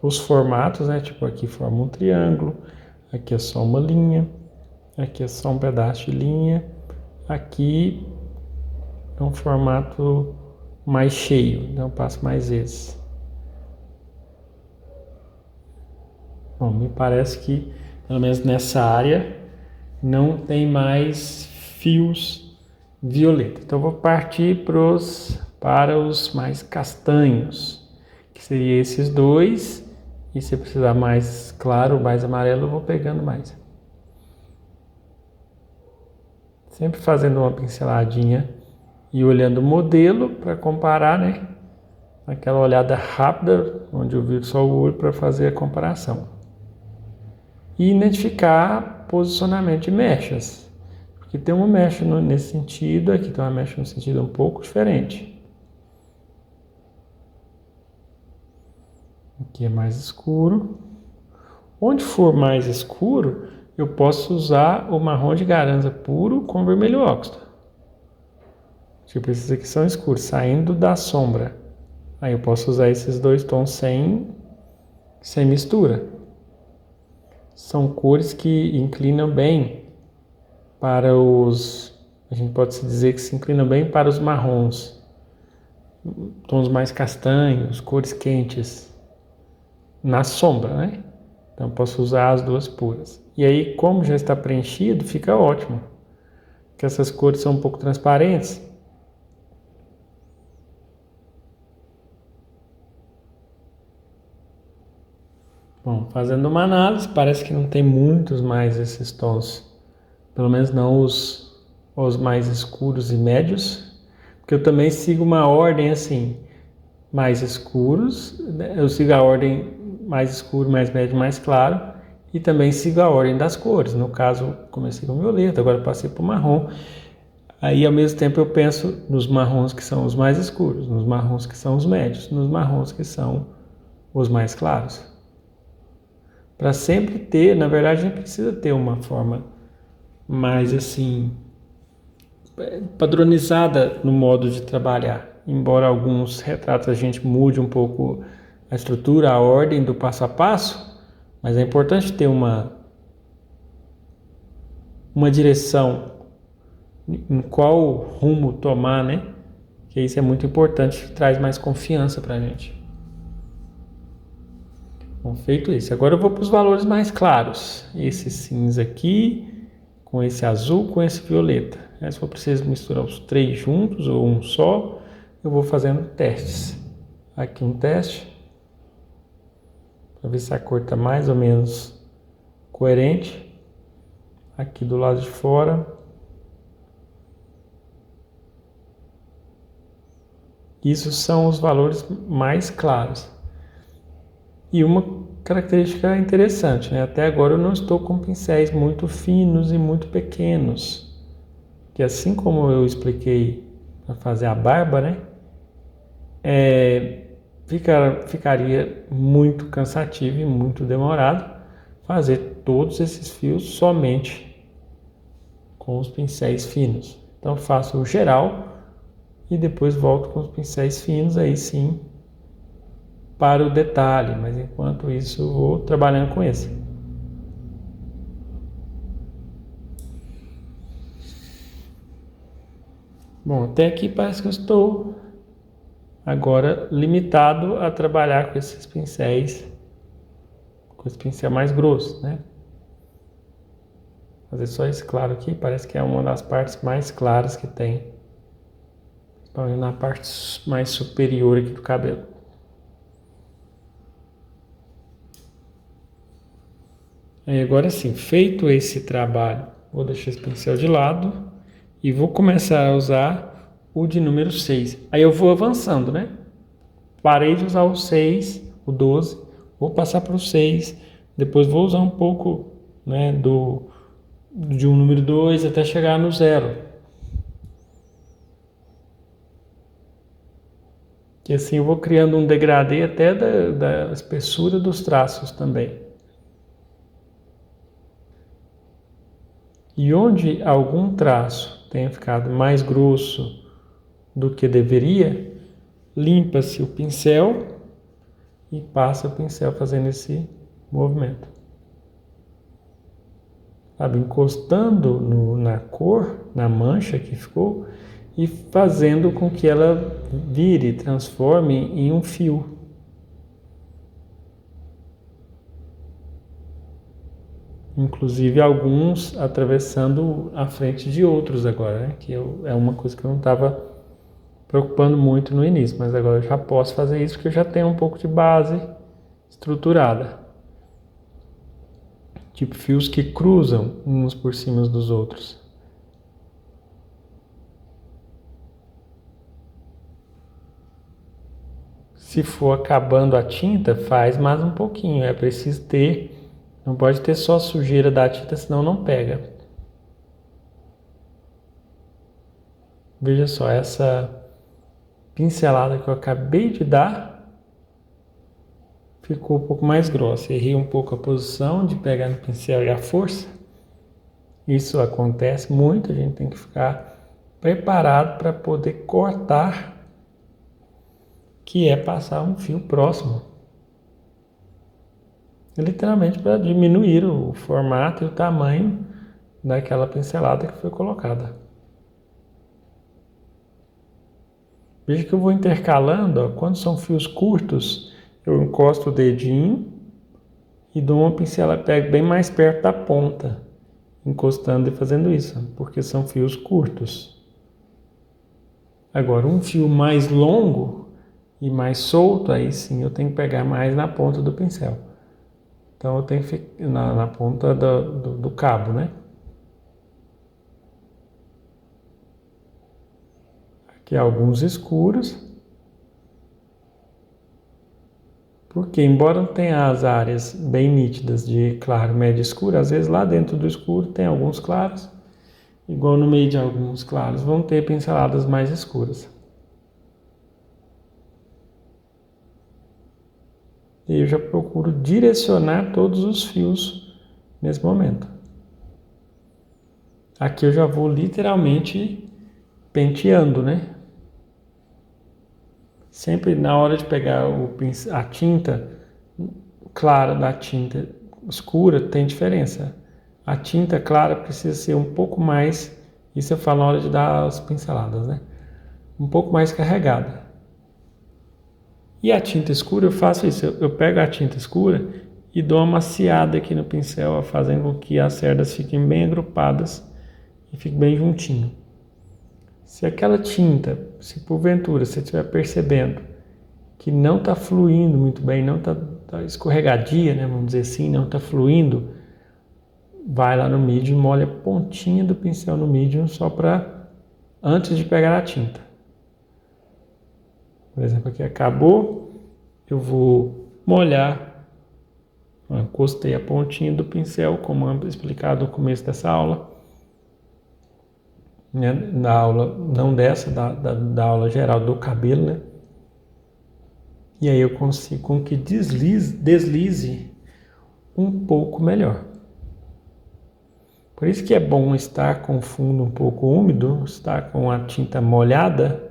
Os formatos, né? Tipo aqui forma um triângulo, aqui é só uma linha, aqui é só um pedaço de linha, aqui é um formato mais cheio, então eu passo mais vezes. Bom, me parece que, pelo menos nessa área, não tem mais fios violeta. Então, eu vou partir para os mais castanhos, que seriam esses dois. E se precisar mais claro, mais amarelo, eu vou pegando mais. Sempre fazendo uma pinceladinha e olhando o modelo para comparar, né? Aquela olhada rápida, onde eu viro só o olho para fazer a comparação. E identificar posicionamento de mechas. Porque Aqui tem uma mecha nesse sentido, aqui tem uma mecha no sentido um pouco diferente. Aqui é mais escuro. Onde for mais escuro, eu posso usar o marrom de Garanza puro com vermelho óxido. Tipo, esses aqui são escuros, saindo da sombra. Aí eu posso usar esses dois tons sem mistura. São cores que inclinam bem para a gente pode dizer que se inclinam bem para os marrons. Tons mais castanhos, cores quentes. Na sombra, né? Então posso usar as duas puras. E aí, como já está preenchido, fica ótimo. Porque essas cores são um pouco transparentes. Bom, fazendo uma análise, parece que não tem muitos mais esses tons. Pelo menos não os mais escuros e médios. Porque eu também sigo uma ordem assim, mais escuros. Eu sigo a ordem mais escuro, mais médio, mais claro. E também sigo a ordem das cores. No caso, comecei com violeta, agora passei para o marrom. Aí, ao mesmo tempo, eu penso nos marrons que são os mais escuros, nos marrons que são os médios, nos marrons que são os mais claros. Para sempre ter, na verdade, a gente precisa ter uma forma mais assim padronizada no modo de trabalhar. Embora alguns retratos a gente mude um pouco a estrutura, a ordem do passo a passo, mas é importante ter uma direção em qual rumo tomar, né? Que isso é muito importante, traz mais confiança para a gente. Bom, feito isso. Agora eu vou para os valores mais claros. Esse cinza aqui, com esse azul, com esse violeta. Se for preciso misturar os três juntos ou um só, eu vou fazendo testes. Aqui um teste, para ver se a cor está mais ou menos coerente. Aqui do lado de fora. Isso são os valores mais claros. E uma característica interessante, né? Até agora eu não estou com pincéis muito finos e muito pequenos. Que assim como eu expliquei para fazer a barba, né? Ficaria muito cansativo e muito demorado fazer todos esses fios somente com os pincéis finos. Então faço o geral e depois volto com os pincéis finos, aí sim, para o detalhe, mas enquanto isso eu vou trabalhando com esse. Bom, até aqui parece que eu estou agora limitado a trabalhar com esses pincéis, com esse pincel mais grosso, né? Fazer só esse claro aqui, parece que é uma das partes mais claras que tem, principalmente na parte mais superior aqui do cabelo. Aí agora sim, feito esse trabalho, vou deixar esse pincel de lado e vou começar a usar o de número 6. Aí eu vou avançando, né? Parei de usar o 6, o 12, vou passar para o 6, depois vou usar um pouco, né, de um número 2 até chegar no 0. E assim eu vou criando um degradê até da espessura dos traços também. E onde algum traço tenha ficado mais grosso do que deveria, limpa-se o pincel e passa o pincel fazendo esse movimento. Sabe, encostando na cor, na mancha que ficou e fazendo com que ela vire, transforme em um fio. Inclusive alguns atravessando a frente de outros agora, né? Que é uma coisa que eu não estava preocupando muito no início, mas agora eu já posso fazer isso porque eu já tenho um pouco de base estruturada. Tipo fios que cruzam uns por cima dos outros. Se for acabando a tinta, faz mais um pouquinho, é preciso ter. Não pode ter só sujeira da tinta, senão não pega. Veja só, essa pincelada que eu acabei de dar ficou um pouco mais grossa. Errei um pouco a posição de pegar no pincel e a força. Isso acontece muito, a gente tem que ficar preparado para poder cortar, que é passar um fio próximo. Literalmente para diminuir o formato e o tamanho daquela pincelada que foi colocada. Veja que eu vou intercalando, ó, quando são fios curtos, eu encosto o dedinho e dou uma pincelada, pego bem mais perto da ponta, encostando e fazendo isso, porque são fios curtos. Agora, um fio mais longo e mais solto, aí sim eu tenho que pegar mais na ponta do pincel. Então eu tenho que ficar na ponta do cabo, né? Aqui alguns escuros. Porque, embora não tenha as áreas bem nítidas de claro, médio e escuro, às vezes lá dentro do escuro tem alguns claros, igual no meio de alguns claros vão ter pinceladas mais escuras. E eu já procuro direcionar todos os fios nesse momento. Aqui eu já vou literalmente penteando, né? Sempre na hora de pegar a tinta clara da tinta escura tem diferença. A tinta clara precisa ser um pouco mais, isso eu falo na hora de dar as pinceladas, né? Um pouco mais carregada. E a tinta escura eu faço isso, eu pego a tinta escura e dou uma maciada aqui no pincel, fazendo com que as cerdas fiquem bem agrupadas e fiquem bem juntinho. Se aquela tinta, se porventura você estiver percebendo que não está fluindo muito bem, não está escorregadia, né, vamos dizer assim, não está fluindo, vai lá no medium e molha a pontinha do pincel no medium só para antes de pegar a tinta. Por exemplo, aqui acabou, eu vou molhar, encostei a pontinha do pincel, como explicado no começo dessa aula, né, na aula, não dessa, da aula geral do cabelo, né? E aí eu consigo com que deslize um pouco melhor. Por isso que é bom estar com o fundo um pouco úmido, estar com a tinta molhada.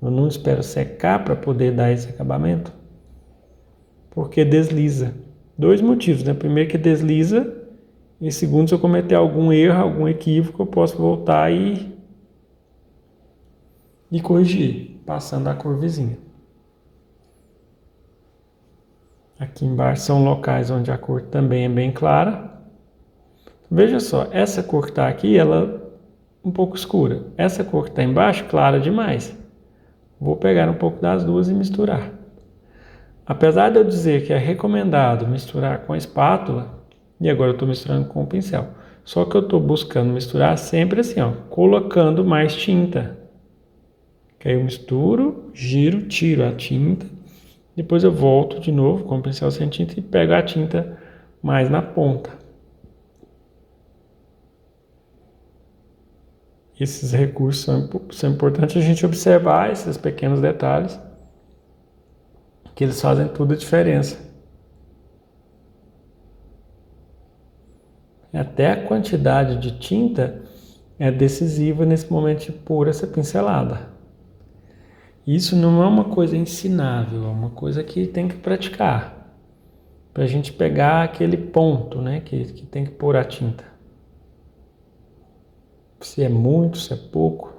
Eu não espero secar para poder dar esse acabamento, porque desliza. Dois motivos, né? Primeiro que desliza, e segundo, se eu cometer algum erro, algum equívoco, eu posso voltar e corrigir, passando a curvezinha. Aqui embaixo são locais onde a cor também é bem clara. Veja só, essa cor que está aqui, ela é um pouco escura. Essa cor que está embaixo, clara demais. Vou pegar um pouco das duas e misturar. Apesar de eu dizer que é recomendado misturar com a espátula, e agora eu estou misturando com o pincel. Só que eu estou buscando misturar sempre assim, ó, colocando mais tinta. Que aí eu misturo, giro, tiro a tinta. Depois eu volto de novo com o pincel sem tinta e pego a tinta mais na ponta. Esses recursos são importantes a gente observar, esses pequenos detalhes, que eles fazem toda a diferença. Até a quantidade de tinta é decisiva nesse momento de pôr essa pincelada. Isso não é uma coisa ensinável, é uma coisa que tem que praticar, para a gente pegar aquele ponto, né, que tem que pôr a tinta. Se é muito, se é pouco.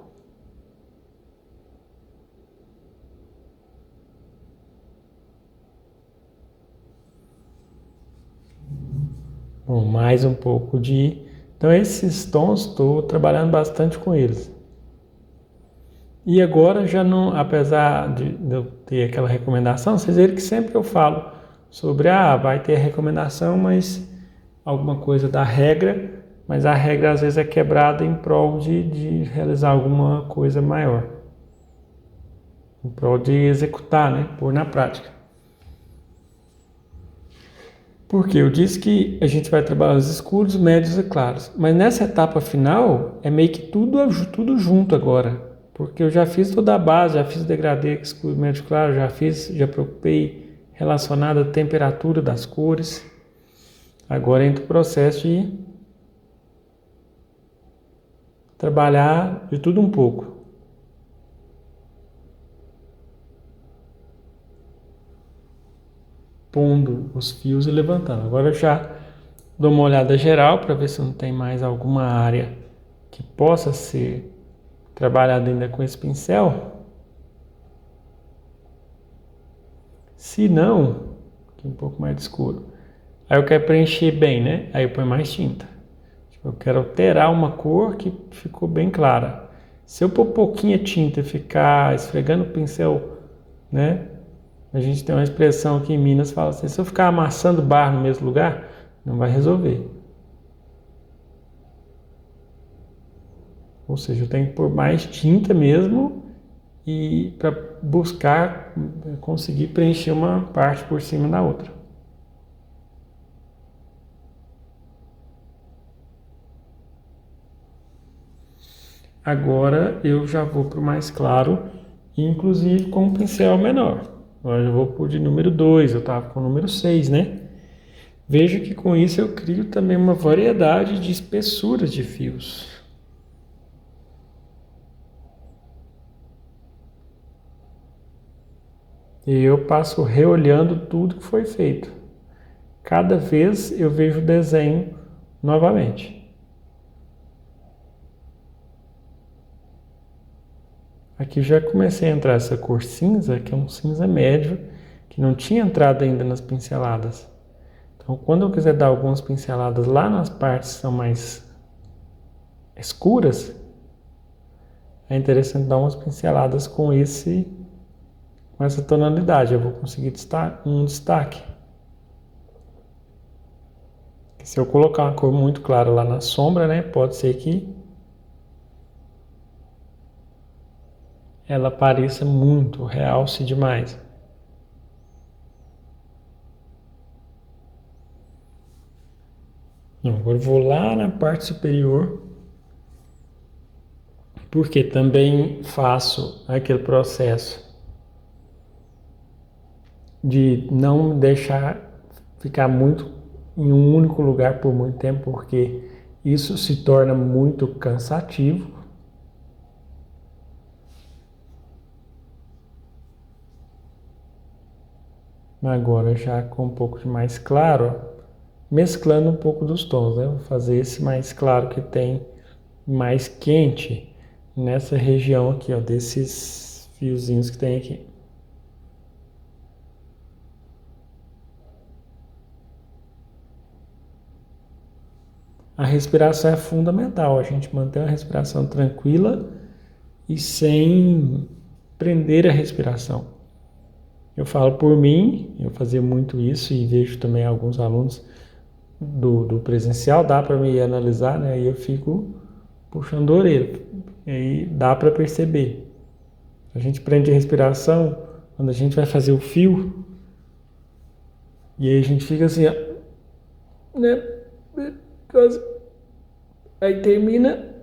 Bom, mais um pouco de... Então esses tons, estou trabalhando bastante com eles. E agora já não, apesar de eu ter aquela recomendação, vocês viram que sempre eu falo sobre, vai ter recomendação, mas alguma coisa da regra, mas a regra às vezes é quebrada em prol de realizar alguma coisa maior. Em prol de executar, né? Pôr na prática. Porque eu disse que a gente vai trabalhar os escuros, médios e claros. Mas nessa etapa final, é meio que tudo junto agora. Porque eu já fiz toda a base, já fiz o degradê com escurimento claro, já preocupei relacionado à temperatura das cores. Agora entra o processo de trabalhar de tudo um pouco. Pondo os fios e levantando. Agora eu já dou uma olhada geral para ver se não tem mais alguma área que possa ser trabalhada ainda com esse pincel. Se não, aqui um pouco mais escuro. Aí eu quero preencher bem, né? Aí eu ponho mais tinta. Eu quero alterar uma cor que ficou bem clara. Se eu pôr pouquinha tinta e ficar esfregando o pincel, né? A gente tem uma expressão aqui em Minas que fala assim, se eu ficar amassando barro no mesmo lugar, não vai resolver. Ou seja, eu tenho que pôr mais tinta mesmo e para buscar conseguir preencher uma parte por cima da outra. Agora eu já vou para o mais claro, inclusive com um pincel menor. Agora eu vou por de número 2, eu estava com o número 6, né? Veja que com isso eu crio também uma variedade de espessuras de fios. E eu passo reolhando tudo que foi feito. Cada vez eu vejo o desenho novamente. Aqui já comecei a entrar essa cor cinza, que é um cinza médio, que não tinha entrado ainda nas pinceladas. Então, quando eu quiser dar algumas pinceladas lá nas partes que são mais escuras, é interessante dar umas pinceladas com essa tonalidade. Eu vou conseguir um destaque. Se eu colocar uma cor muito clara lá na sombra, né, pode ser que ela pareça muito, realce demais. Agora eu vou lá na parte superior, porque também faço aquele processo de não deixar ficar muito em um único lugar por muito tempo, porque isso se torna muito cansativo. Agora já com um pouco de mais claro, mesclando um pouco dos tons, né? Vou fazer esse mais claro que tem mais quente nessa região aqui, ó, desses fiozinhos que tem aqui. A respiração é fundamental, a gente manter a respiração tranquila e sem prender a respiração. Eu falo por mim, eu fazia muito isso e vejo também alguns alunos do presencial, dá para me analisar, né? E eu fico puxando a orelha, e aí dá para perceber. A gente prende a respiração quando a gente vai fazer o fio, e aí a gente fica assim, ó, né? Aí termina.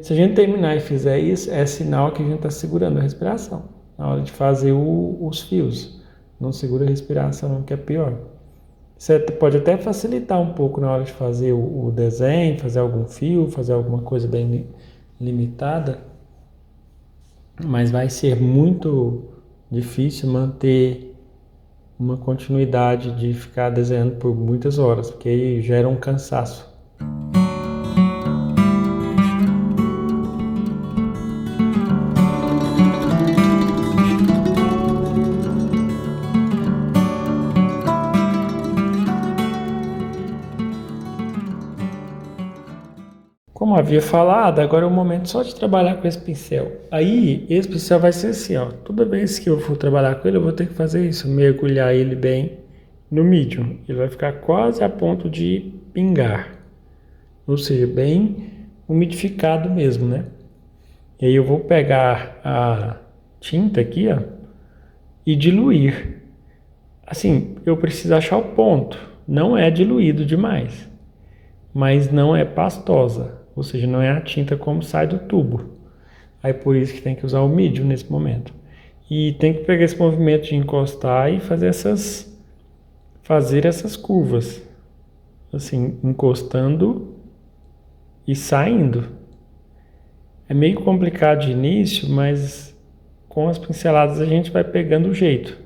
Se a gente terminar e fizer isso, é sinal que a gente está segurando a respiração na hora de fazer os fios. Não segura a respiração, não, que é pior. Isso pode até facilitar um pouco na hora de fazer o desenho, fazer algum fio, fazer alguma coisa bem limitada, mas vai ser muito difícil manter uma continuidade de ficar desenhando por muitas horas, porque aí gera um cansaço. Como havia falado, agora é o momento só de trabalhar com esse pincel. Aí, esse pincel vai ser assim, ó. Toda vez que eu for trabalhar com ele, eu vou ter que fazer isso, mergulhar ele bem no medium. Ele vai ficar quase a ponto de pingar. Ou seja, bem umidificado mesmo, né? E aí eu vou pegar a tinta aqui, ó, e diluir. Assim, eu preciso achar o ponto. Não é diluído demais, mas não é pastosa. ou seja, não é a tinta como sai do tubo. Aí por isso que tem que usar o medium nesse momento. E tem que pegar esse movimento de encostar e fazer essas curvas, assim, encostando e saindo. É meio complicado de início, mas com as pinceladas a gente vai pegando o jeito.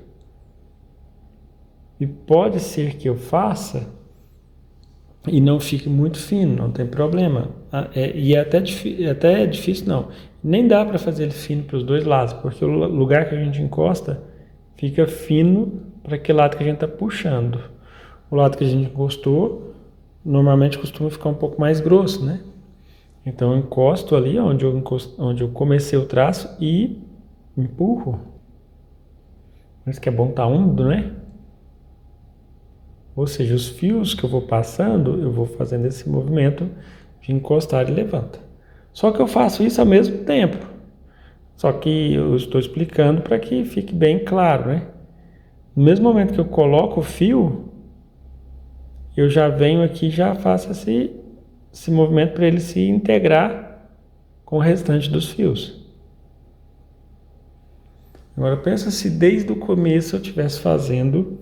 E pode ser que eu faça e não fique muito fino, não tem problema. E é até difícil, não. Nem dá para fazer ele fino para os dois lados, porque o lugar que a gente encosta fica fino para aquele lado que a gente está puxando. O lado que a gente encostou, normalmente costuma ficar um pouco mais grosso, né? Então eu encosto ali onde eu comecei o traço e empurro. Mas que é bom estar úmido, né? Ou seja, os fios que eu vou passando, eu vou fazendo esse movimento de encostar e levanta. Só que eu faço isso ao mesmo tempo. Só que eu estou explicando para que fique bem claro, né? No mesmo momento que eu coloco o fio, eu já venho aqui e já faço esse movimento para ele se integrar com o restante dos fios. Agora pensa se desde o começo eu estivesse fazendo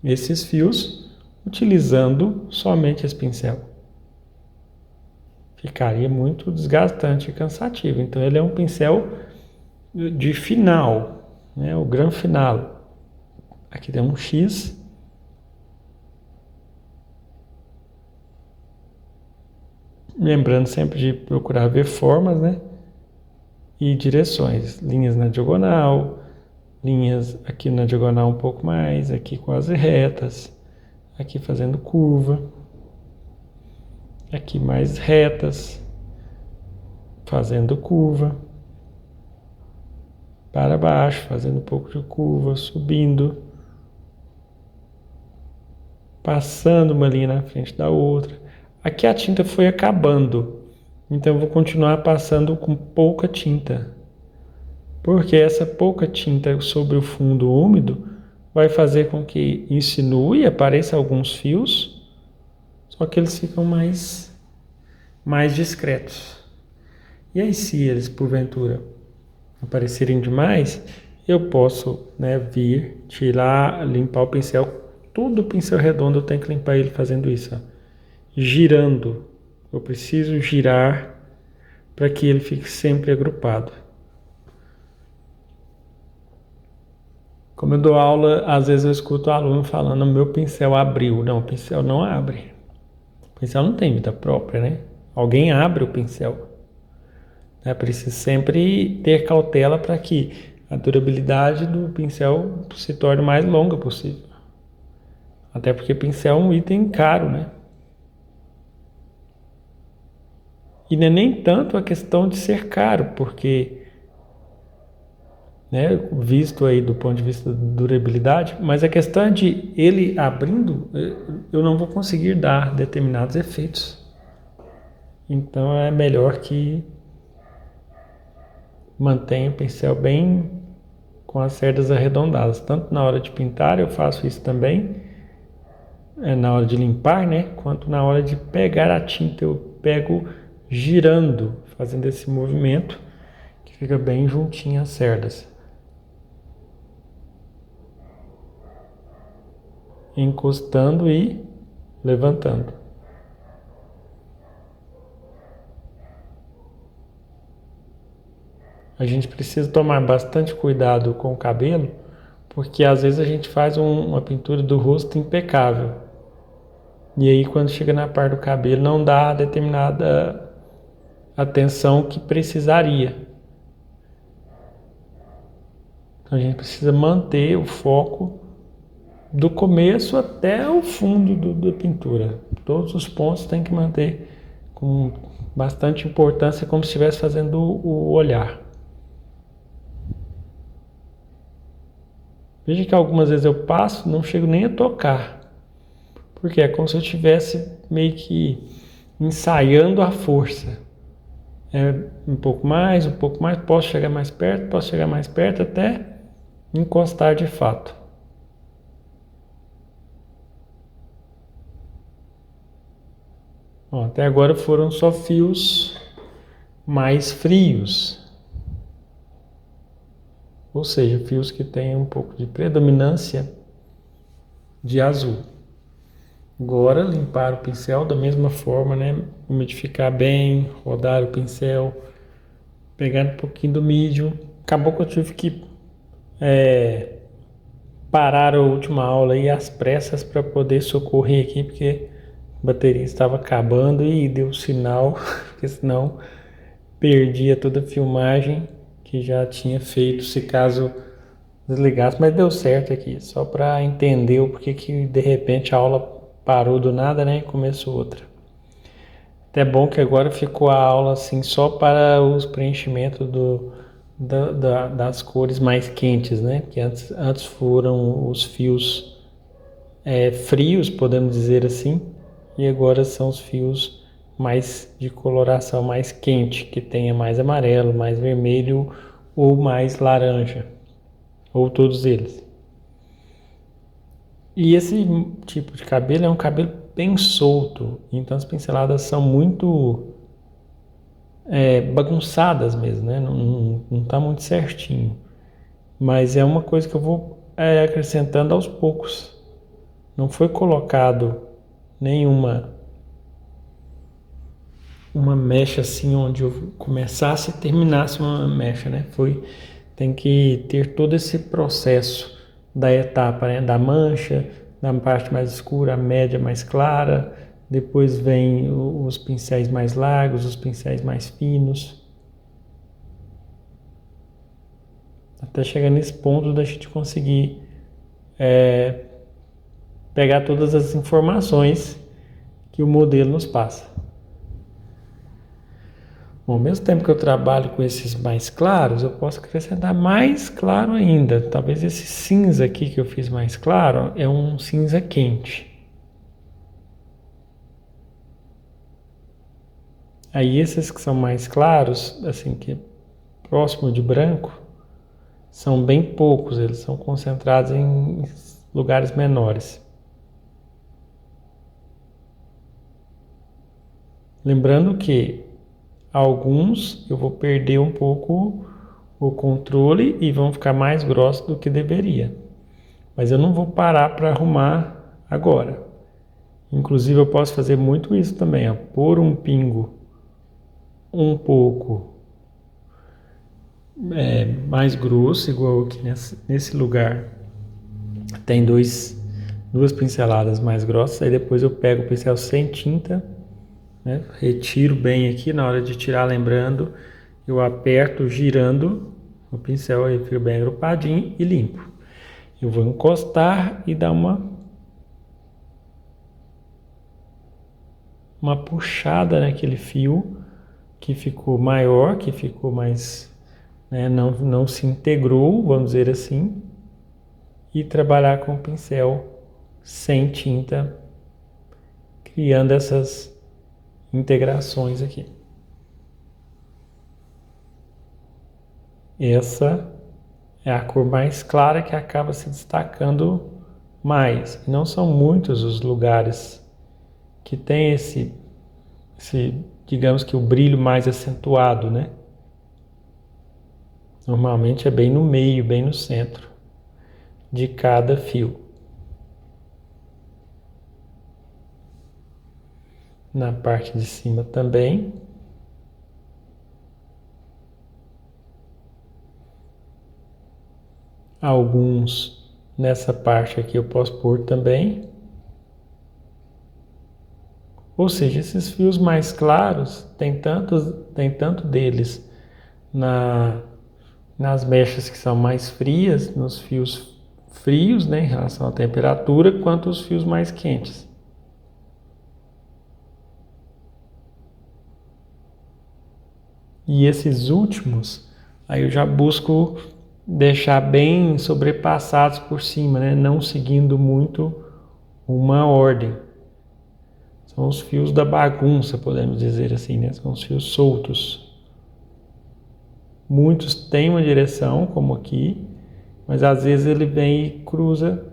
esses fios utilizando somente esse pincel. Ficaria muito desgastante e cansativo. Então ele é um pincel de final, né? O gran final. Aqui tem um X. Lembrando sempre de procurar ver formas, né? E direções. Linhas na diagonal, linhas aqui na diagonal um pouco mais, aqui quase retas, aqui fazendo curva, aqui mais retas, fazendo curva, para baixo, fazendo um pouco de curva, subindo, passando uma linha na frente da outra. Aqui a tinta foi acabando, então eu vou continuar passando com pouca tinta, porque essa pouca tinta sobre o fundo úmido vai fazer com que insinue e apareça alguns fios, só que eles ficam mais discretos. E aí, se eles porventura aparecerem demais, eu posso, né, vir, tirar, limpar o pincel. Todo pincel redondo eu tenho que limpar ele fazendo isso, ó. Girando. Eu preciso girar para que ele fique sempre agrupado. Como eu dou aula, às vezes eu escuto o aluno falando: meu pincel abriu. Não, o pincel não abre. O pincel não tem vida própria, né? Alguém abre o pincel. É preciso sempre ter cautela para que a durabilidade do pincel se torne o mais longa possível. Até porque pincel é um item caro, né? E não é nem tanto a questão de ser caro, porque, né, visto aí do ponto de vista da durabilidade, mas a questão é de ele abrindo, eu não vou conseguir dar determinados efeitos. Então é melhor que mantenha o pincel bem com as cerdas arredondadas. Tanto na hora de pintar eu faço isso também, na hora de limpar, né? Quanto na hora de pegar a tinta eu pego girando, fazendo esse movimento que fica bem juntinho às cerdas. Encostando e levantando. A gente precisa tomar bastante cuidado com o cabelo, porque às vezes a gente faz uma pintura do rosto impecável. E aí quando chega na parte do cabelo não dá a determinada atenção que precisaria. Então a gente precisa manter o foco do começo até o fundo da pintura. Todos os pontos tem que manter com bastante importância, como se estivesse fazendo o olhar. Veja que algumas vezes eu passo, não chego nem a tocar, porque é como se eu estivesse meio que ensaiando a força. Um pouco mais, posso chegar mais perto até encostar de fato. Ó, até agora foram só fios mais frios, ou seja, fios que têm um pouco de predominância de azul. Agora limpar o pincel da mesma forma, né? Umidificar bem, rodar o pincel, pegar um pouquinho do medium. Acabou que eu tive que parar a última aula aí às pressas para poder socorrer aqui, porque a bateria estava acabando e deu sinal, porque senão perdia toda a filmagem que já tinha feito se caso desligasse, mas deu certo aqui, só para entender o porquê que de repente a aula parou do nada, né, e começou outra. Até bom que agora ficou a aula assim só para os preenchimentos das cores mais quentes, né, que antes foram os fios frios, podemos dizer assim, e agora são os fios mais de coloração mais quente, que tenha mais amarelo, mais vermelho ou mais laranja, ou todos eles. E esse tipo de cabelo é um cabelo bem solto, então as pinceladas são muito bagunçadas mesmo, né? Não tá muito certinho. Mas é uma coisa que eu vou acrescentando aos poucos. Não foi colocado nenhuma uma mecha assim onde eu começasse e terminasse uma mecha, né? Tem que ter todo esse processo da etapa, né? Da mancha, da parte mais escura, a média mais clara, depois vem os pincéis mais largos, os pincéis mais finos, até chegar nesse ponto da gente conseguir pegar todas as informações que o modelo nos passa. Bom, ao mesmo tempo que eu trabalho com esses mais claros, eu posso acrescentar mais claro ainda. Talvez esse cinza aqui que eu fiz mais claro é um cinza quente. Aí esses que são mais claros, assim, que é próximo de branco, são bem poucos, eles são concentrados em lugares menores. Lembrando que alguns eu vou perder um pouco o controle e vão ficar mais grossos do que deveria. Mas eu não vou parar para arrumar agora. Inclusive eu posso fazer muito isso também, ó, pôr um pingo um pouco mais grosso, igual aqui nesse lugar. Tem duas pinceladas mais grossas, aí depois eu pego o pincel sem tinta, né, retiro bem aqui, na hora de tirar, lembrando, eu aperto girando o pincel, aí fica bem agrupadinho e limpo. Eu vou encostar e dar uma puxada naquele fio que ficou maior, que ficou mais, né, não se integrou, vamos dizer assim, e trabalhar com o pincel sem tinta, criando essas integrações aqui. Essa é a cor mais clara que acaba se destacando mais. E não são muitos os lugares que tem esse, digamos que o brilho mais acentuado, né? Normalmente é bem no meio, bem no centro de cada fio. Na parte de cima também. Alguns nessa parte aqui eu posso pôr também. Ou seja, esses fios mais claros, tem tanto deles nas mechas que são mais frias, nos fios frios, né, em relação à temperatura, quanto os fios mais quentes. E esses últimos, aí eu já busco deixar bem sobrepassados por cima, né, não seguindo muito uma ordem. São os fios da bagunça, podemos dizer assim, né? São os fios soltos. Muitos têm uma direção, como aqui, mas às vezes ele vem e cruza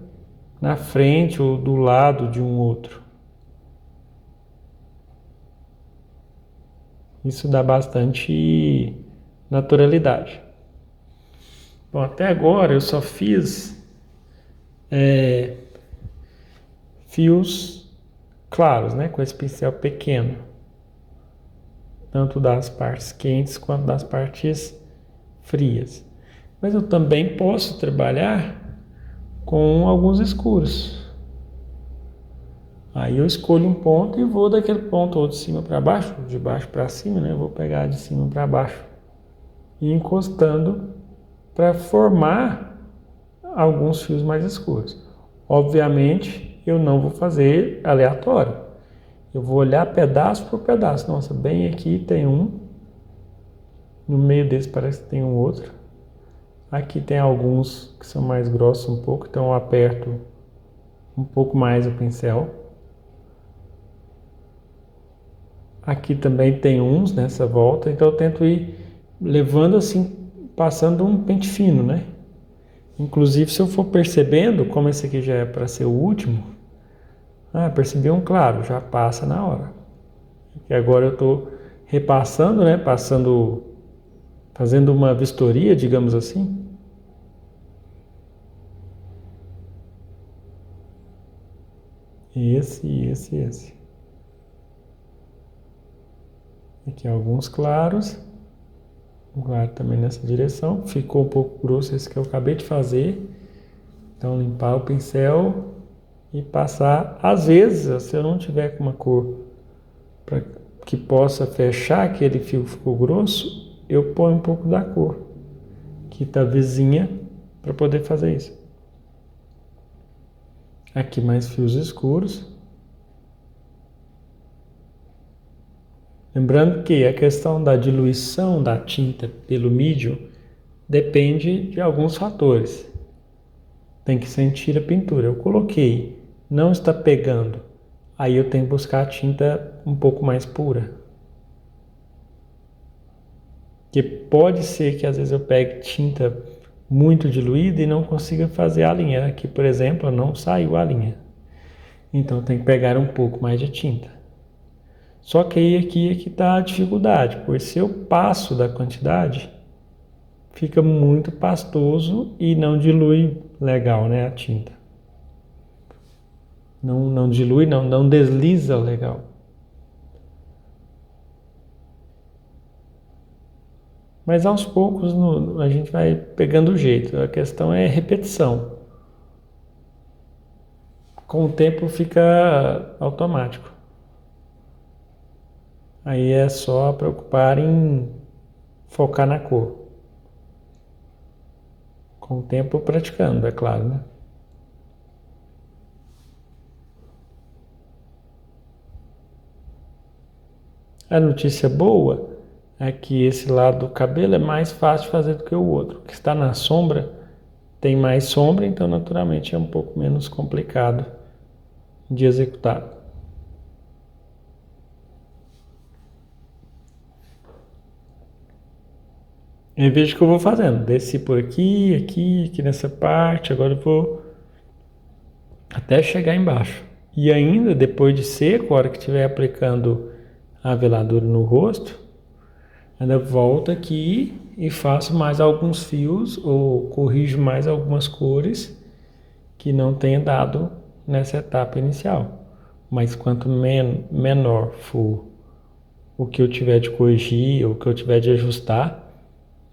na frente ou do lado de um outro. Isso dá bastante naturalidade. Bom, até agora eu só fiz fios claros, né, com esse pincel pequeno, tanto das partes quentes quanto das partes frias. Mas eu também posso trabalhar com alguns escuros. Aí eu escolho um ponto e vou daquele ponto ou de cima para baixo, de baixo para cima, né? Eu vou pegar de cima para baixo e encostando para formar alguns fios mais escuros. Obviamente, eu não vou fazer aleatório. Eu vou olhar pedaço por pedaço. Nossa, bem aqui tem um. No meio desse parece que tem um outro. Aqui tem alguns que são mais grossos um pouco, então eu aperto um pouco mais o pincel. Aqui também tem uns nessa volta, então eu tento ir levando assim, passando um pente fino, né? Inclusive, se eu for percebendo, como esse aqui já é para ser o último, percebi um claro, já passa na hora. E agora eu estou repassando, né? Fazendo uma vistoria, digamos assim. Esse. Aqui alguns claros. Um claro também nessa direção. Ficou um pouco grosso esse que eu acabei de fazer. Então, limpar o pincel e passar. Às vezes, se eu não tiver com uma cor para que possa fechar aquele fio que ficou grosso, eu ponho um pouco da cor que está vizinha para poder fazer isso. Aqui mais fios escuros. Lembrando que a questão da diluição da tinta pelo mídio depende de alguns fatores. Tem que sentir a pintura. Eu coloquei, não está pegando. Aí eu tenho que buscar a tinta um pouco mais pura. Que pode ser que às vezes eu pegue tinta muito diluída e não consiga fazer a linha. Aqui, por exemplo, não saiu a linha. Então eu tenho que pegar um pouco mais de tinta. Só que aí aqui é que está a dificuldade, pois se eu passo da quantidade, fica muito pastoso e não dilui legal, né, a tinta. Não dilui, não desliza legal. Mas aos poucos a gente vai pegando o jeito. A questão é repetição. Com o tempo fica automático. Aí é só preocupar em focar na cor. Com o tempo praticando, é claro, né? A notícia boa é que esse lado do cabelo é mais fácil de fazer do que o outro. O que está na sombra tem mais sombra, então naturalmente é um pouco menos complicado de executar. Eu vejo que eu vou fazendo. Desci por aqui nessa parte. Agora eu vou até chegar embaixo. E ainda depois de seco, a hora que estiver aplicando a veladura no rosto, ainda volto aqui e faço mais alguns fios ou corrijo mais algumas cores que não tenha dado nessa etapa inicial. Mas quanto menor for o que eu tiver de corrigir ou o que eu tiver de ajustar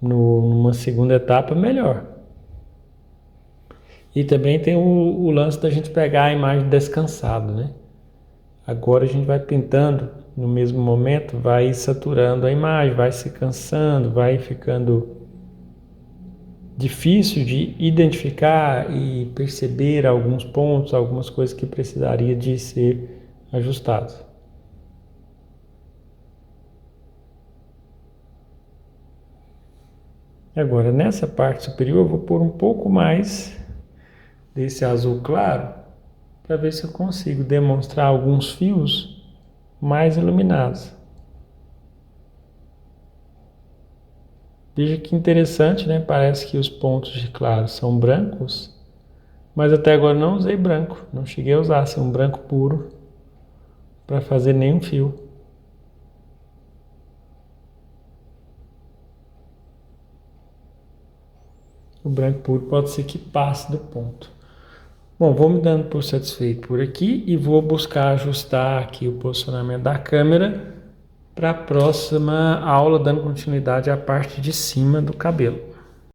numa segunda etapa, melhor. E também tem o lance da gente pegar a imagem descansado, né? Agora a gente vai pintando no mesmo momento, vai saturando a imagem, vai se cansando, vai ficando difícil de identificar e perceber alguns pontos, algumas coisas que precisaria de ser ajustados. Agora, nessa parte superior, eu vou pôr um pouco mais desse azul claro para ver se eu consigo demonstrar alguns fios mais iluminados. Veja que interessante, né? Parece que os pontos de claro são brancos, mas até agora não usei branco, não cheguei a usar assim, um branco puro para fazer nenhum fio. O branco puro pode ser que passe do ponto. Bom, vou me dando por satisfeito por aqui e vou buscar ajustar aqui o posicionamento da câmera para a próxima aula, dando continuidade à parte de cima do cabelo.